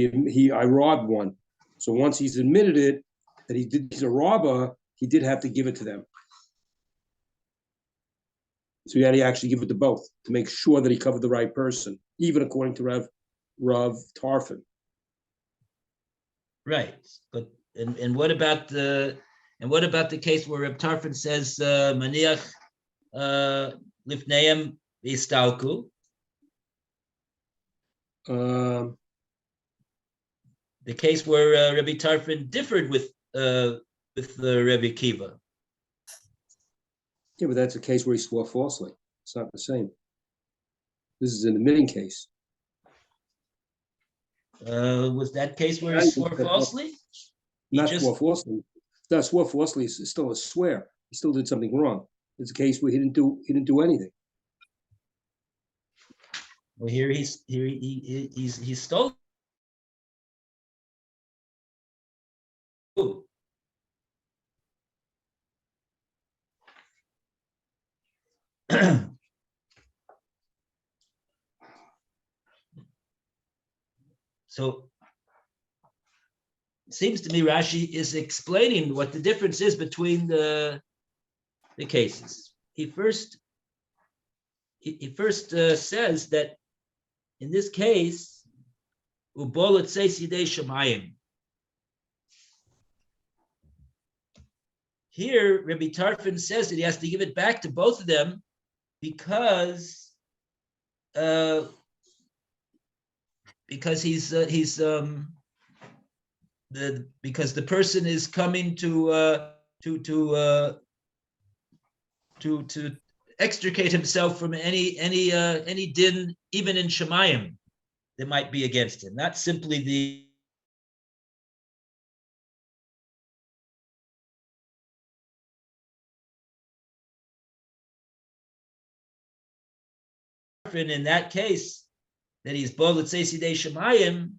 I robbed one. So once he's admitted it, that he's a robber, he did have to give it to them. So he had to actually give it to both to make sure that he covered the right person, even according to Rav Tarfon.
Right, but and what about the case where Reb Tarfon says maniach lifneim istalku? The case where Rabbi Tarfon differed with Rabbi Kiva.
Yeah, but that's a case where he swore falsely. It's not the same. This is an admitting case.
Was that case where he swore falsely?
Not swore falsely. Not swore falsely. It's still a swear. He still did something wrong. It's a case where he didn't do anything.
Well, here he stole. So it seems to me Rashi is explaining what the difference is between the cases. He first says that in this case, ubolet seisidei shamayim. Here, Rabbi Tarfon says that he has to give it back to both of them because because the person is coming to extricate himself from any din, even in Shemayim, that might be against him, not simply the in that case that he's bolet seisidei Shemayim.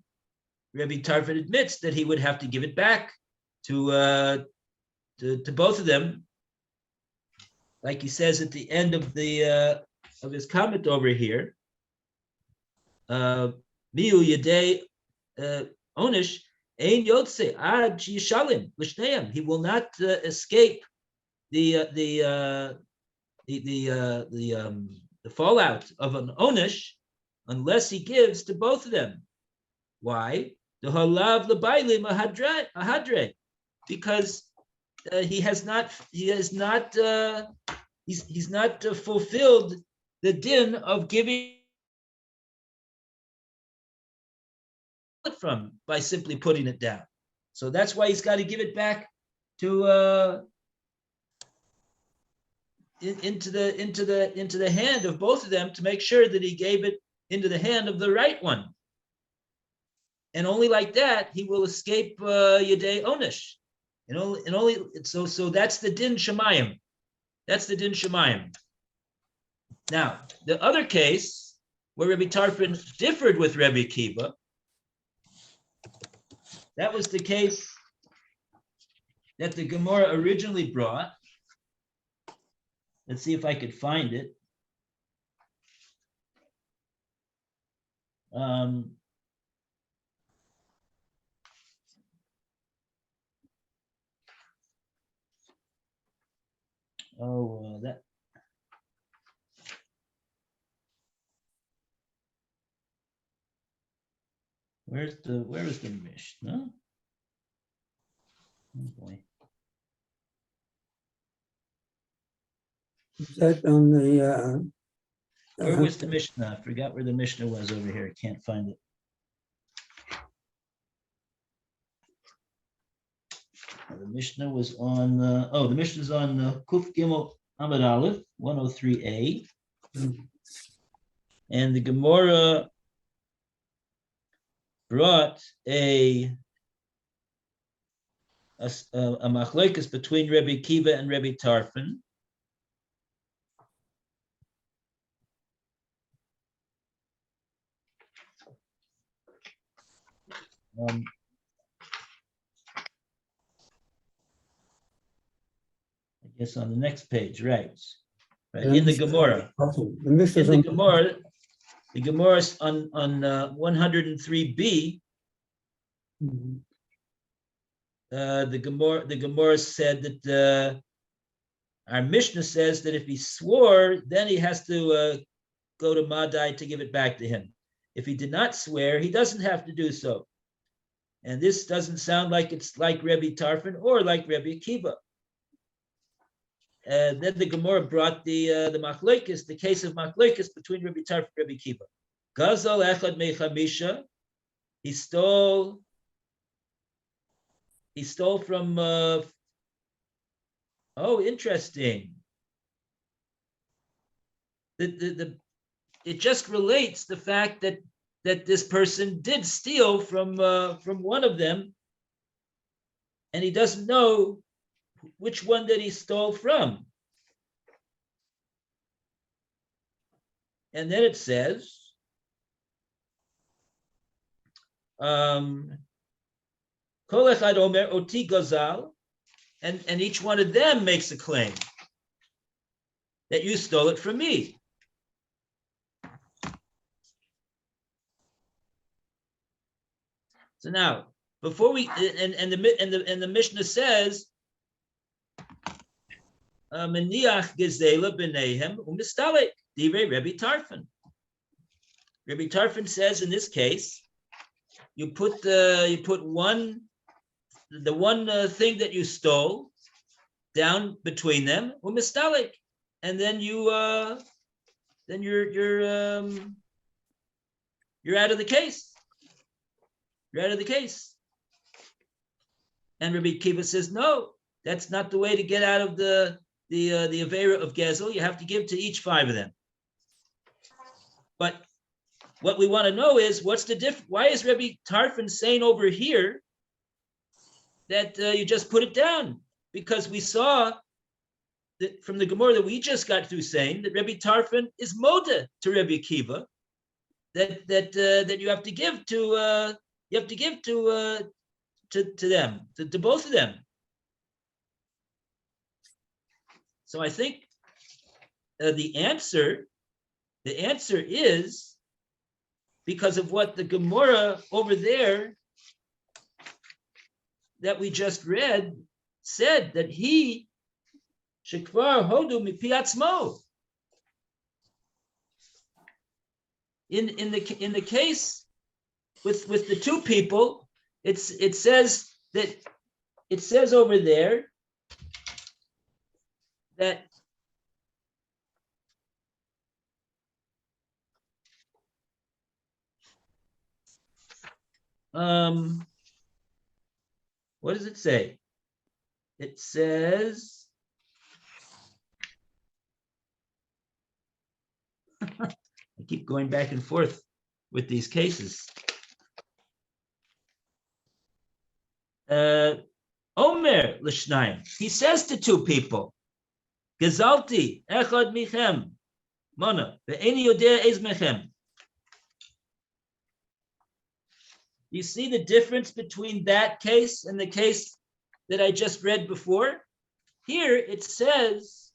Rabbi Tarfon admits that he would have to give it back to both of them, like he says at the end of his comment over here. Miu yedei onish ein yotze ad yishalim l'shneim. He will not escape the fallout of an onish unless he gives to both of them. Why? The halav l'baylim ahadre, because he's not fulfilled the din of giving from by simply putting it down. So that's why he's got to give it back to into the hand of both of them to make sure that he gave it into the hand of the right one. And only like that he will escape Yedei Onish. And only so that's the din Shemayim. That's the din Shemayim. Now, the other case where Rabbi Tarfon differed with Rabbi Kiva, that was the case that the Gemara originally brought. Let's see if I could find it. That. Where is the Mishnah? Oh boy.
Is that on the?
Where was the Mishnah? I forgot where the Mishnah was over here. I can't find it. The Mishnah was on. The Mishnah is on Kuf Gimel Amud Aleph 103a, and the Gemara brought a machlokes between Rabbi Kiva and Rabbi Tarfon. It's on the next page, right? Right,
Yeah,
in the
this-
Gemara.
The Mishnah's
In the
on-
Gemara is on 103b.
Mhm.
The Gemara said that our Mishnah says that if he swore, then he has to go to Madai to give it back to him. If he did not swear, he doesn't have to do so. And this doesn't sound like it's like Rebbe Tarfon or like Rebbe Akiva. Then the Gemara brought the machlokes, the case of machlokes between Rebbe Tarfon and Rebbe Akiva. Gazal echad mechamisha. He stole from. Interesting. It just relates the fact that this person did steal from one of them, and he doesn't know which one that he stole from. And then it says, Kol echad omer oti gazal, and each one of them makes a claim that you stole it from me. So now, before we and the Mishnah says, Meniach gezela b'neihem u'mistalek divrei Rebbe Tarfon. Rebbe Tarfon says in this case, you put the one thing that you stole down between them u'mistalek, and then you're out of the case. You're out of the case. And Rabbi Akiva says, no, that's not the way to get out of the Avera of Gezel. You have to give to each 5 of them. But what we want to know is, what's the difference? Why is Rabbi Tarfon saying over here that you just put it down? Because we saw that from the Gemara that we just got through saying that Rabbi Tarfon is moda to Rabbi Akiva, that you have to give to them, to both of them. So I think the answer is because of what the Gemara over there that we just read said, that he shekvar hodu mipi atzmo. In the case with the 2 people, it says over there that what does it say? It says I keep going back and forth with these cases. Omer l'shnayim. He says to 2 people, Gezalti echad michem mona ve'eni yodea ez mechem. You see the difference between that case and the case that I just read before? Here it says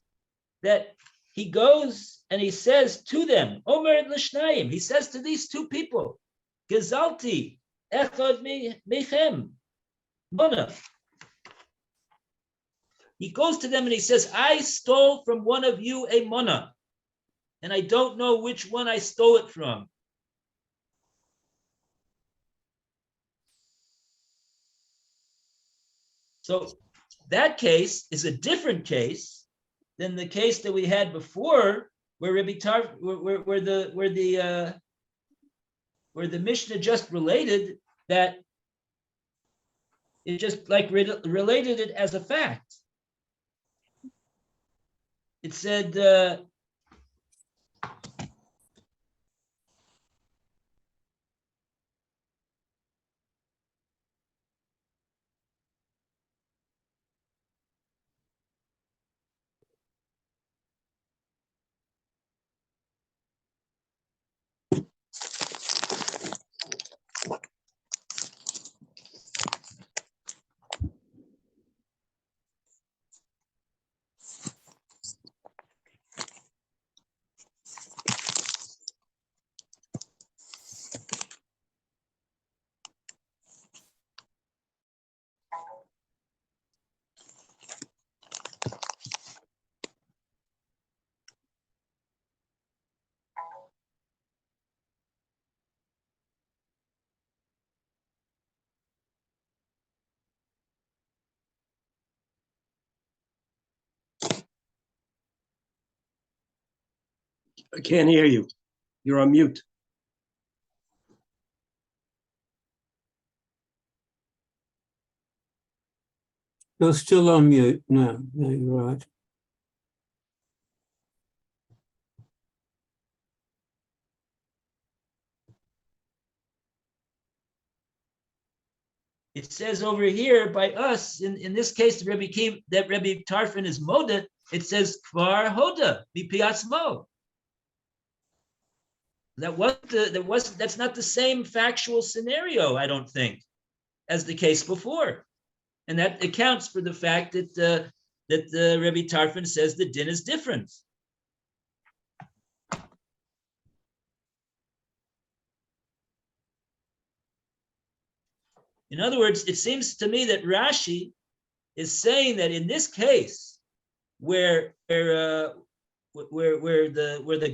that he goes and he says to them, Omer l'shnayim. He says to these 2 people, Gezalti echad michem mona. He goes to them and he says, I stole from one of you a mona, and I don't know which one I stole it from. So that case is a different case than the case that we had before, where Rabbi where the Mishnah just related that it just like related it as a fact. It said
I can't hear you. You're on mute.
You're still on mute. No, you're right.
It says over here by us, in this case, Rabbi Tarfon is Moda, it says Kvar Hoda, Bipiatzmo. That's not the same factual scenario, I don't think, as the case before. And that accounts for the fact that Rabbi Tarfon says the din is different. In other words, it seems to me that Rashi is saying that in this case, where the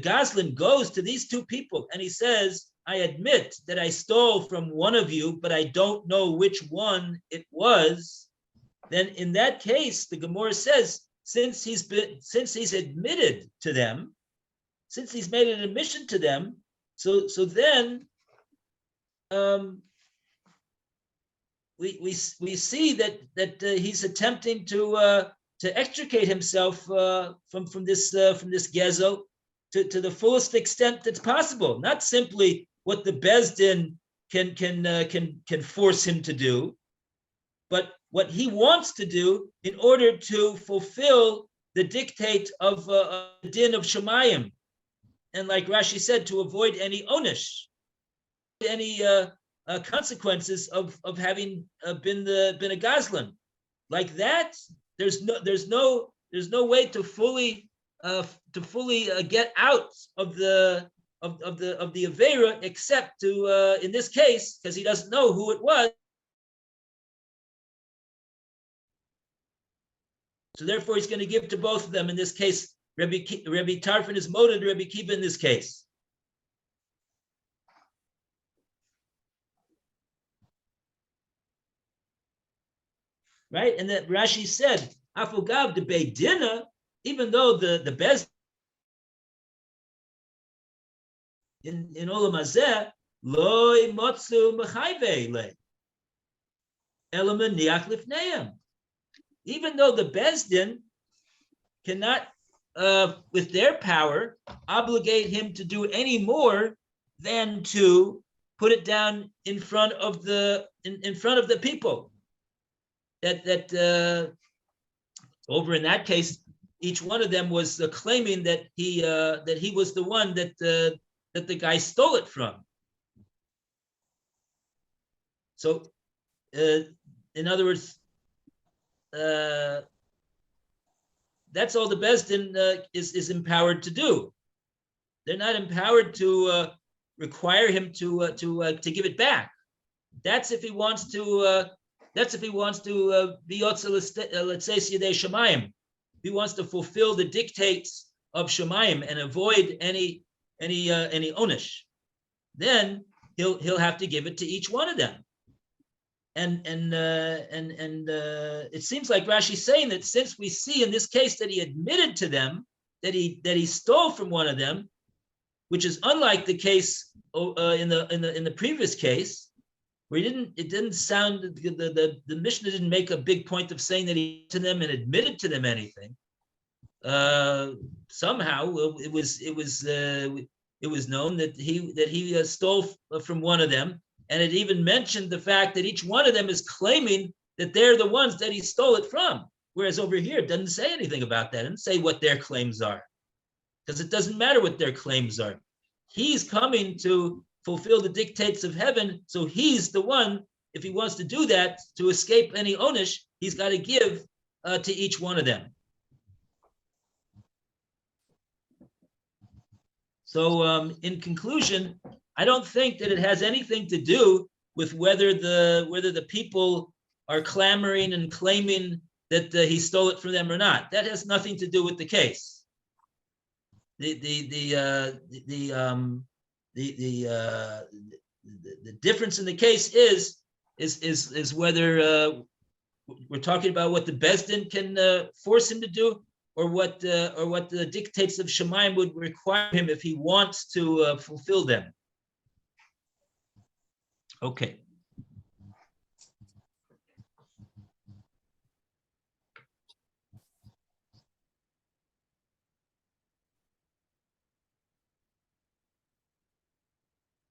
Goslin goes to these two people and he says, I admit that I stole from one of you, but I don't know which one it was, then in that case, the Gemara says, since he's admitted to them, since he's made an admission to them, so then we see that he's attempting to extricate himself from this gezel to the fullest extent that's possible. Not simply what the Beis Din can force him to do, but what he wants to do in order to fulfill the dictate of the din of Shemayim, and like Rashi said, to avoid any onish, any consequences of having been a Goslin. Like that, there's no way to fully get out of the Avera except to in this case, because he doesn't know who it was. So therefore, he's going to give to both of them. In this case, Rabbi Tarfon is moted Rabbi Kiva in this case. Right? And that Rashi said, Afogav de Beidina, even though the Beis in Olam Hazeh, Loi Motzu Mechayve Le, Elaman Niach Lifneim. Even though the Beis Din cannot, with their power, obligate him to do any more than to put it down in front of the people. That over in that case, each one of them was claiming that he was the one that the guy stole it from. So, in other words, that's all the Beis Din is empowered to do. They're not empowered to require him to give it back. That's if he wants to. That's if he wants to be Yoetz, let's say Yidei Shemayim. He wants to fulfill the dictates of Shemayim and avoid any onish. Then he'll have to give it to each one of them. And it seems like Rashi's saying that since we see in this case that he admitted to them that he stole from one of them, which is unlike the case in the previous case, where it didn't sound the Mishnah didn't make a big point of saying that he to them and admitted to them anything. Somehow it was known that he stole from one of them. And it even mentioned the fact that each one of them is claiming that they're the ones that he stole it from. Whereas over here, it doesn't say anything about that. It doesn't say what their claims are. Because it doesn't matter what their claims are. He's coming to fulfill the dictates of heaven. So he's the one, if he wants to do that, to escape any onish, he's got to give to each one of them. So in conclusion, I don't think that it has anything to do with whether the people are clamoring and claiming that he stole it from them or not. That has nothing to do with the case. The difference in the case is whether we're talking about what the Beis Din can force him to do, what the dictates of Shemaim would require him if he wants to fulfill them. Okay.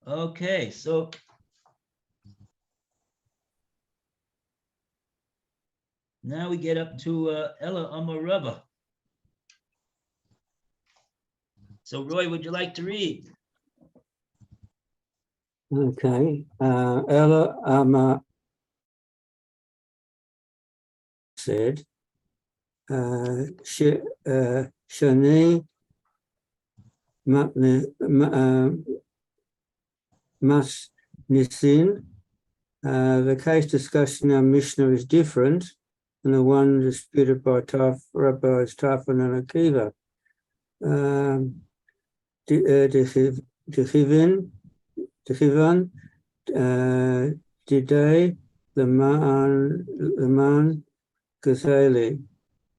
Okay, so now we get up to Ella Amarava. So Roy, would you like to read?
Okay. Ella Ama said, Shani Mas Nisin. The case discussed in our Mishnah is different than the one disputed by Rabbis Tarfon and Akiva. Dechivan, Didei, Leman, Gazali.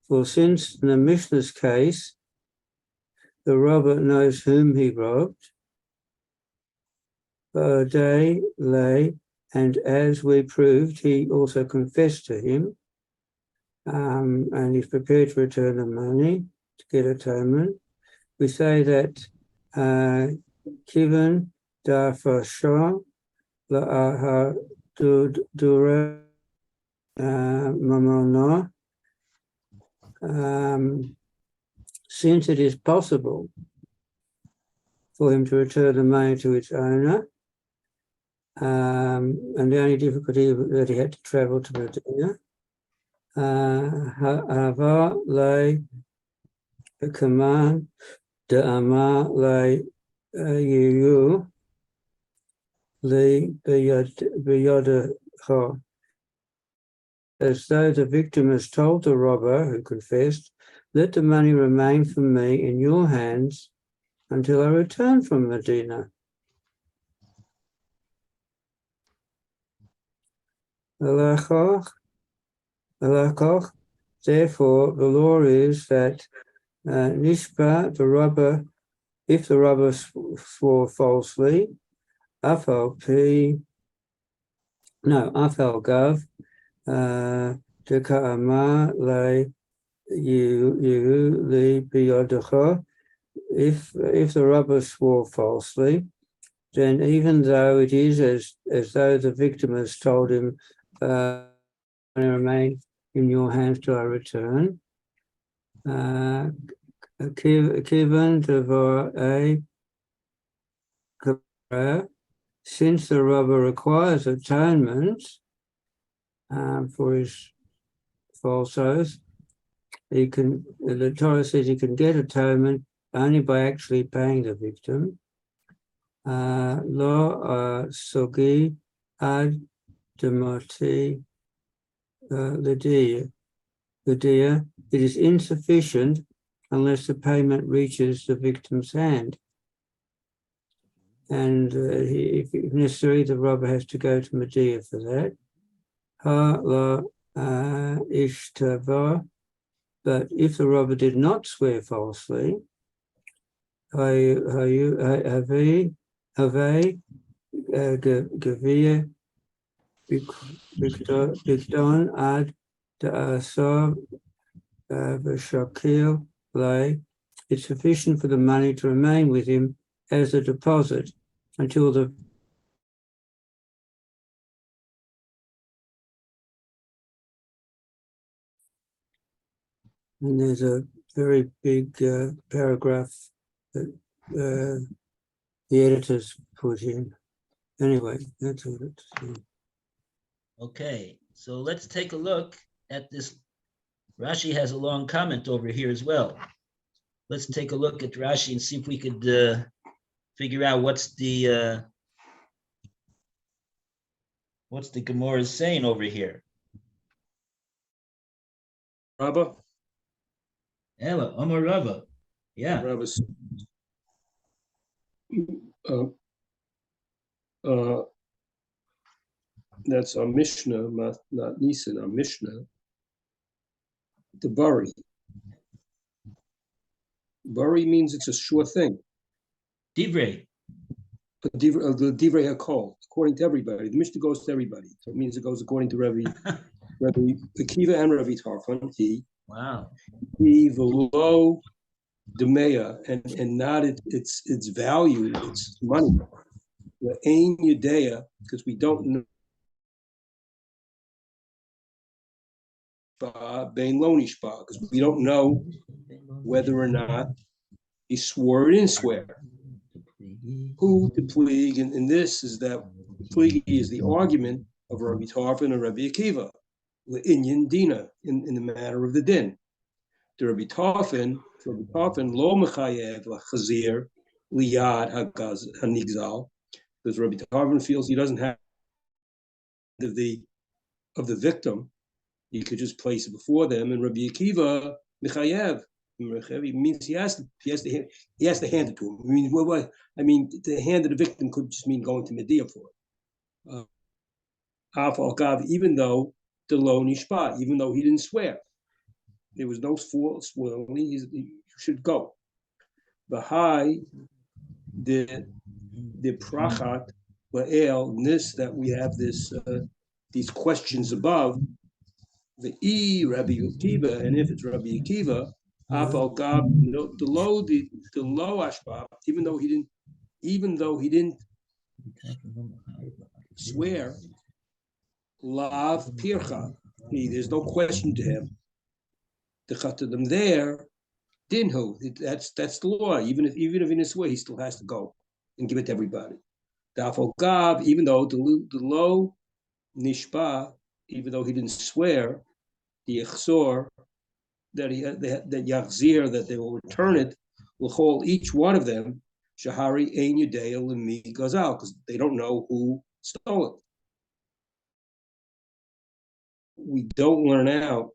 For since in the Mishnah's case, the robber knows whom he robbed, Day lay, and as we proved, he also confessed to him, and he's prepared to return the money to get atonement. We say that Kivan Dafa Shah La'aha Dura Mamona, since it is possible for him to return the money to its owner, and the only difficulty that he had to travel to Medina. Hava lay a command de Amar lay you li beyadacha, as though the victim has told the robber who confessed, let the money remain for me in your hands until I return from Medina. Therefore, the law is that Nishpa, the robber, if the robber swore falsely, Afal Gav, Deka'ama Le Yehu Le Biyodecha, if the robber swore falsely, then even though it is as though the victim has told him, remain in your hands till I return. Kivan Devar A, since the robber requires atonement for his false oath, the Torah says he can get atonement only by actually paying the victim. Lo Sogi Ad Demati Lydia, it is insufficient unless the payment reaches the victim's hand. And if necessary, the robber has to go to Medina for that. Ha la ishtava, but if the robber did not swear falsely, Gavia Bigdon ad Asar V'Shakil lay, it's sufficient for the money to remain with him as a deposit until the and there's a very big paragraph that the editors put in. Anyway, that's all it's saying.
Okay, so let's take a look at this. Rashi has a long comment over here as well. Let's take a look at Rashi and see if we could figure out what's the Gemara is saying over here.
Rabba?
Ella, Amar Rava. Yeah.
Rabba's, that's our Mishnah, not Nisan, our Mishnah. The Bari. Buri means it's a sure thing.
Divrei.
But divrei hakol, according to everybody. The Mishnah goes to everybody. So it means it goes according to Rabbi Akiva and Rabbi Tarfon.
Wow.
He below Demeya and not its value, its money. The Ein Yudea, because we don't know Bein Lo Nishba, because we don't know whether or not he swore or didn't swear. Who to plead, and this is that plead is the argument of Rabbi Tarfon and Rabbi Akiva, the Inyan Dina, in the matter of the din. The Rabbi Tarfon lo mechayev lachazir liyad hanigzal, because Rabbi Tarfon feels he doesn't have of the victim, he could just place it before them, and Rabbi Akiva mechayev. It means he has to hand it to him. I mean, the hand of the victim could just mean going to Medea for it. Even though the lo nishpa, even though he didn't swear, there was no false swearing. You should go. The high, the prachat la'el, this that we have this these questions above. The Rabbi Akiva, and if it's Rabbi Akiva. The low ashba, even though he didn't swear, lav pircha, there's no question to him. The chatadim there, dinhu, that's the law. Even if he didn't swear, he still has to go and give it to everybody. The gav, even though the low nishpa, even though he didn't swear, the ichsor, that yachzir, that they will return it, will hold each one of them shahari ein yudei l'mi gazal, because they don't know who stole it. We don't learn out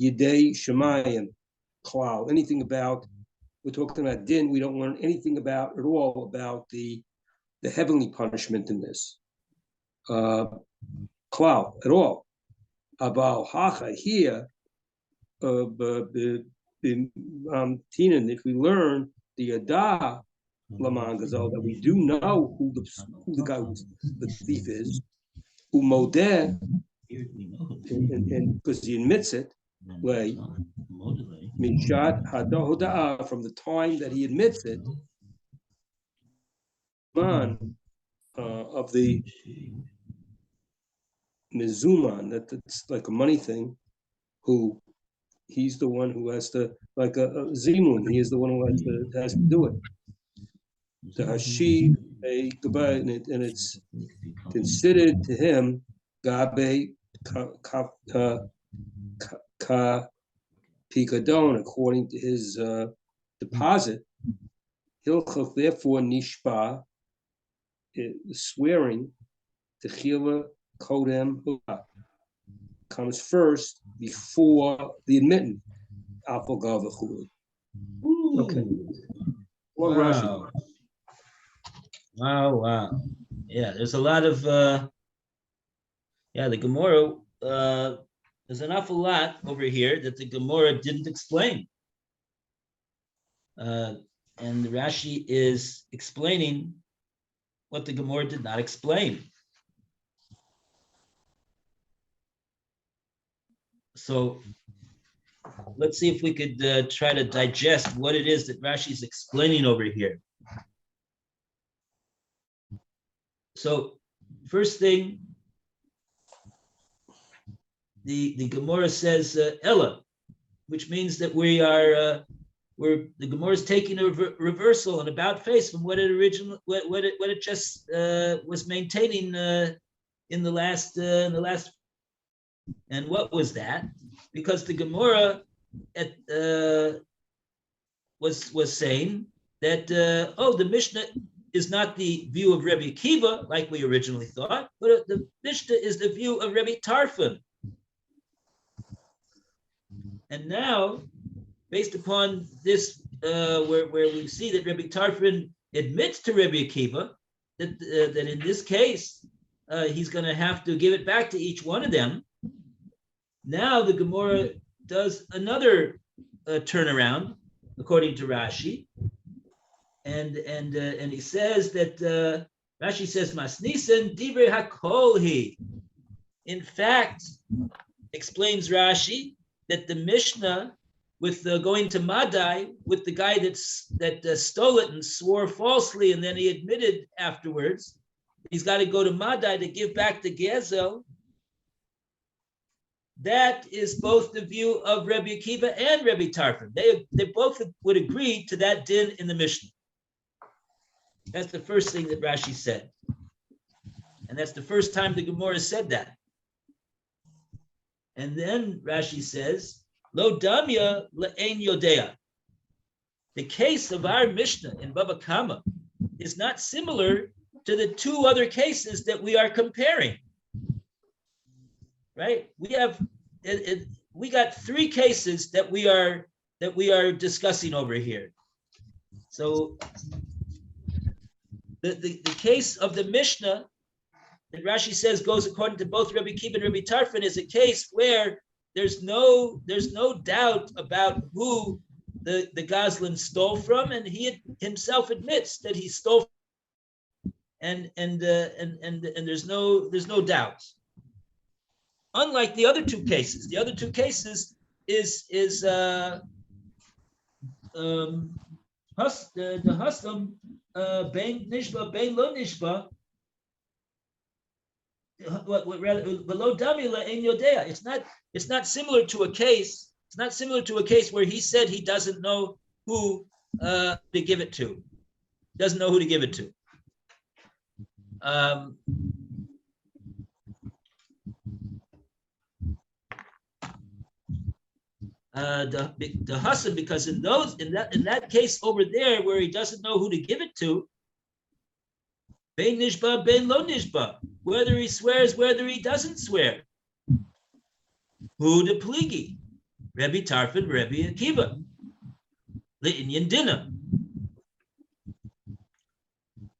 yudei shemayim klal, anything about. We're talking about din. We don't learn anything about at all about the heavenly punishment in this klal at all. Abal hacha here. Tinan, if we learn the Yada Laman Gazal, that we do know who the guy who's the thief is, who modeh, and because he admits it, like Mishat Hadahoda, from the time that he admits it, man of the Mizuman, that's like a money thing, who he's the one who has to, like a zimun, he is the one who has to do it. The hashiv a gabay, and it's considered to him gabe ka pikadon, according to his deposit. Hilchach therefore nishpa, swearing techila kodem comes first before the admitting. Okay.
Wow. Yeah, there's a lot of the Gemara. There's an awful lot over here that the Gemara didn't explain. And Rashi is explaining what the Gemara did not explain. So let's see if we could try to digest what it is that Rashi is explaining over here. So first thing, the Gemara says Ella, which means that the Gemara is taking a reversal, an about face from what it just was maintaining in the last. And what was that? Because the Gemara was saying that the Mishnah is not the view of Rebbe Akiva like we originally thought, but the Mishnah is the view of Rebbe Tarfon. And now, based upon this, where we see that Rebbe Tarfon admits to Rebbe Akiva that in this case he's going to have to give it back to each one of them. Now the Gemara does another turnaround according to Rashi. And he says that Rashi says Masnisen Divrei Hakolhi. In fact, explains Rashi that the Mishnah with going to Madai with the guy that stole it and swore falsely, and then he admitted afterwards he's got to go to Madai to give back the Gezel. That is both the view of Rabbi Akiva and Rabbi Tarfon. They both would agree to that din in the Mishnah. That's the first thing that Rashi said. And that's the first time the Gemara said that. And then Rashi says, Lo damya le'ein yodea. The case of our Mishnah in Bava Kama is not similar to the two other cases that we are comparing. Right? We got three cases that we are discussing over here. So the case of the Mishnah that Rashi says goes according to both Rabbi Akiva and Rabbi Tarfon is a case where there's no doubt about who the Goslin stole from, and he himself admits that he stole, and there's no doubt. Unlike the other two cases is the Hasam Bein Nishba Bein Lo Nishba. Below Damila in Yodea. It's not similar to a case. It's not similar to a case where he said he doesn't know who to give it to. Doesn't know who to give it to. The Hassan, because in that case over there where he doesn't know who to give it to, Bein Nishba, Bein Lo Nishba, whether he swears, whether he doesn't swear. Who de pligi? Rabbi Tarfon, Rabbi Akiva. Le'inyan Dina.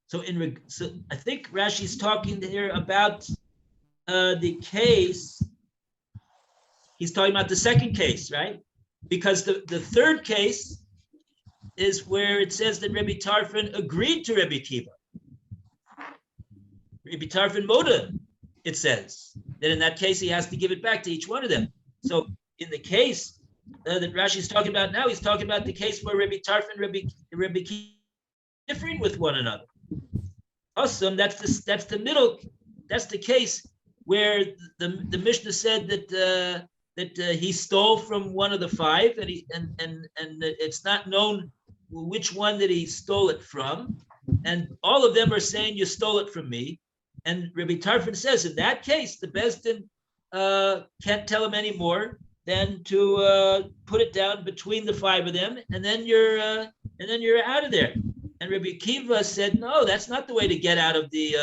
So I think Rashi's talking here about the case. He's talking about the second case, right? Because the third case is where it says that Rabbi Tarfon agreed to Rabbi Akiva. Rabbi Tarfon Moda, it says that in that case he has to give it back to each one of them. So in the case that Rashi is talking about now, he's talking about the case where Rabbi Tarfon, Rabbi Akiva differing with one another. Awesome. That's the middle. That's the case where the Mishnah said that he stole from one of the five, and it's not known which one that he stole it from, and all of them are saying you stole it from me. And Rabbi Tarfon says in that case, the Beis Din can't tell him any more than to put it down between the five of them, and then you're out of there. And Rabbi Akiva said, no, that's not the way to get out of the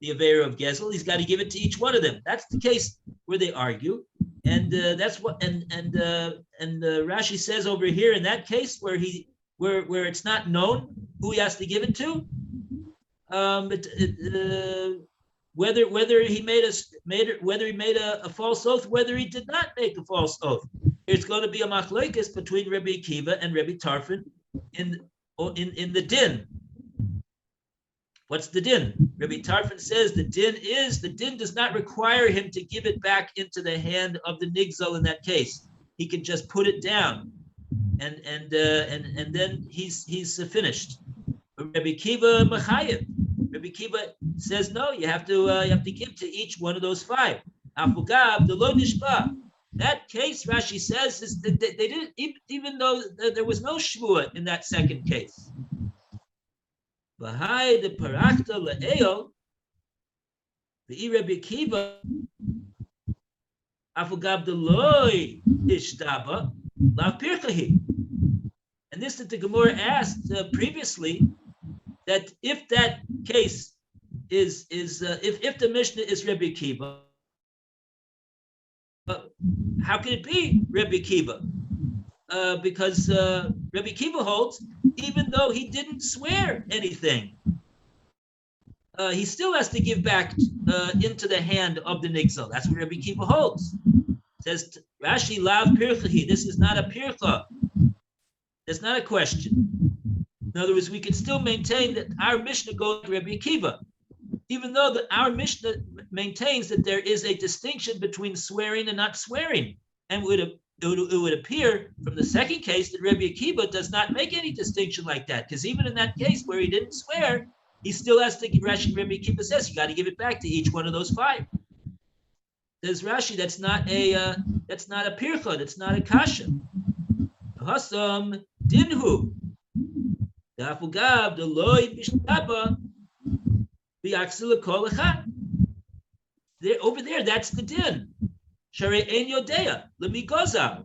Aveira of Gezel. He's got to give it to each one of them. That's the case where they argue, and that's what. And Rashi says over here in that case where it's not known who he has to give it to. Whether he made a false oath, whether he did not make a false oath, it's going to be a machlokes between Rabbi Akiva and Rabbi Tarfon in the din. What's the din? Rabbi Tarfon says the din does not require him to give it back into the hand of the nigzal in that case. He can just put it down, and then he's finished. But Rabbi Akiva Machayev. Rabbi Akiva says no. You have to give to each one of those five. Afugab the lo nishba. That case, Rashi says, is that they didn't, even though there was no shvua in that second case. V'hai the parakta le'eo the Rabbi Akiva afugab the loy ishtaba la pirkahi. And this that the Gemara asked previously, that if that case is if the Mishnah is Rabbi Akiva, how can it be Rabbi Akiva? Because Rabbi Akiva holds, even though he didn't swear anything, he still has to give back into the hand of the nigzal. That's what Rabbi Akiva holds. Says Rashi lav pirchahi. This is not a pircha. That's not a question. In other words, we can still maintain that our Mishnah goes to Rabbi Akiva, even though our Mishnah maintains that there is a distinction between swearing and not swearing. And it would appear from the second case that Rabbi Akiva does not make any distinction like that, because even in that case where he didn't swear, he still has to, Rabbi Akiva says, you got to give it back to each one of those 5. Says Rashi, that's not a pircha, that's not a kasha. Hasam dinhu. Dafugav deloy bishtaba biaxil kol echad. There, over there, that's the din. Sharei ein yodea lemigoza.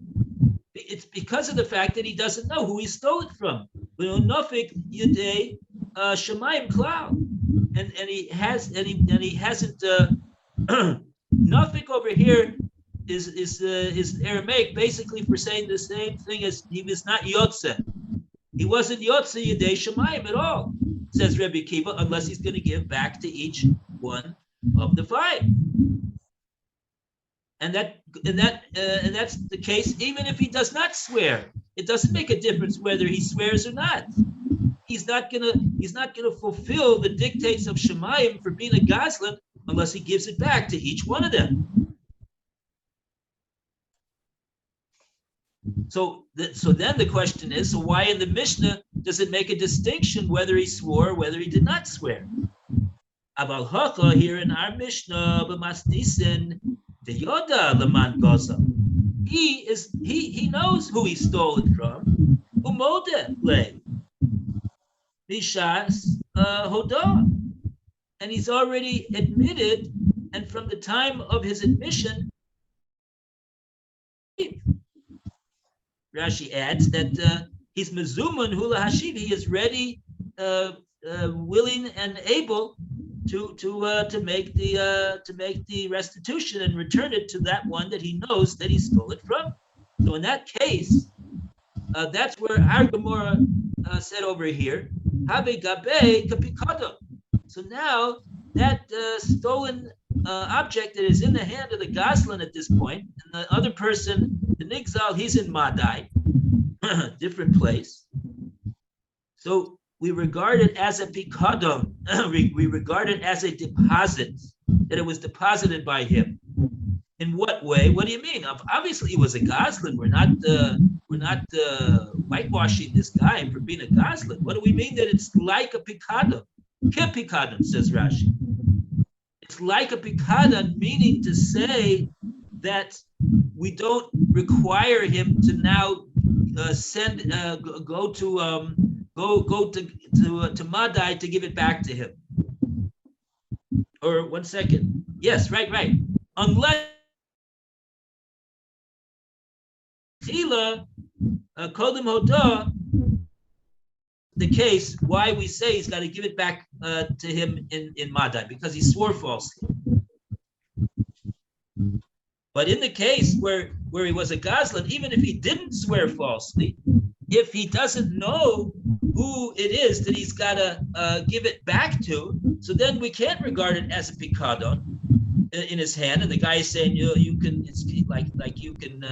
It's because of the fact that he doesn't know who he stole it from. Nofik yodei shemayim klal, and he hasn't. Nofik over here is Aramaic, basically for saying the same thing as he was not Yoetz. He wasn't Yoetz yodei shemayim at all, says Rabbi Akiva, unless he's going to give back to each one of the 5. And that's the case even if he does not swear. It doesn't make a difference whether he swears or not. He's not gonna fulfill the dictates of Shemayim for being a Gazlan unless he gives it back to each one of them. So then the question is, so why in the Mishnah does it make a distinction whether he swore or whether he did not swear? Aval Hacha here in our Mishnah, b'masdisen the Yoda Leman Goza. He knows who he stole it from. Umode le Bishas Hoda. And he's already admitted, and from the time of his admission, Rashi adds that he's mezuman hula hashiv. He is ready, willing, and able to make the restitution and return it to that one that he knows that he stole it from. So in that case, that's where our Gemara said over here, have gabe kapikado. So now that stolen object that is in the hand of the Gazlan at this point, and the other person, the Nigzal, he's in Madai, different place. So we regard it as a pikadon. We regard it as a deposit, that it was deposited by him. In what way? What do you mean? Obviously, he was a Gazlan. We're not whitewashing this guy for being a Gazlan. What do we mean that it's like a pikadon? Kepikadon, says Rashi. It's like a pikadon, meaning to say that we don't require him to now go to Madai to give it back to him. Or 1 second. Yes, right. Unless Chila Kodim Hoda, the case why we say he's got to give it back to him in Madai, because he swore falsely. But in the case where he was a Gazlan, even if he didn't swear falsely, if he doesn't know who it is that he's got to give it back to, so then we can't regard it as a pikadon in his hand, and the guy is saying, you can, it's like you can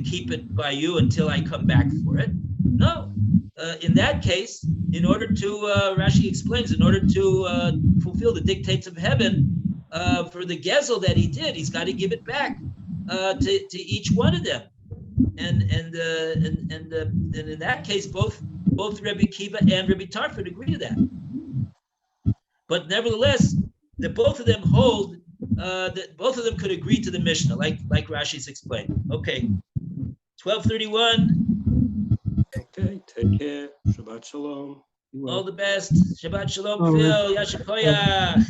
keep it by you until I come back for it. No, in that case, in order to Rashi explains, in order to fulfill the dictates of heaven, for the gezel that he did, he's got to give it back to each one of them, and in that case, both Rebbe Akiva and Rebbe Tarfon agree to that. But nevertheless, that both of them hold that both of them could agree to the Mishnah, like Rashi's explained. Okay, 12:31.
Okay, take care. Shabbat shalom.
All the best. Shabbat shalom, Phil. Yashakoya.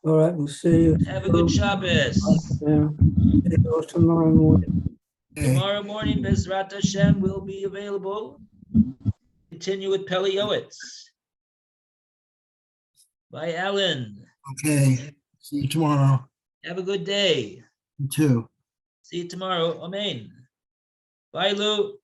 All right, we'll see you.
Have a good Shabbos.
Yeah. See you tomorrow morning.
Tomorrow morning, Bezrat Hashem will be available. Continue with Pele Yoetz. Bye, Alan.
Okay, see you tomorrow.
Have a good day.
You too.
See you tomorrow. Amen. Bye, Lou.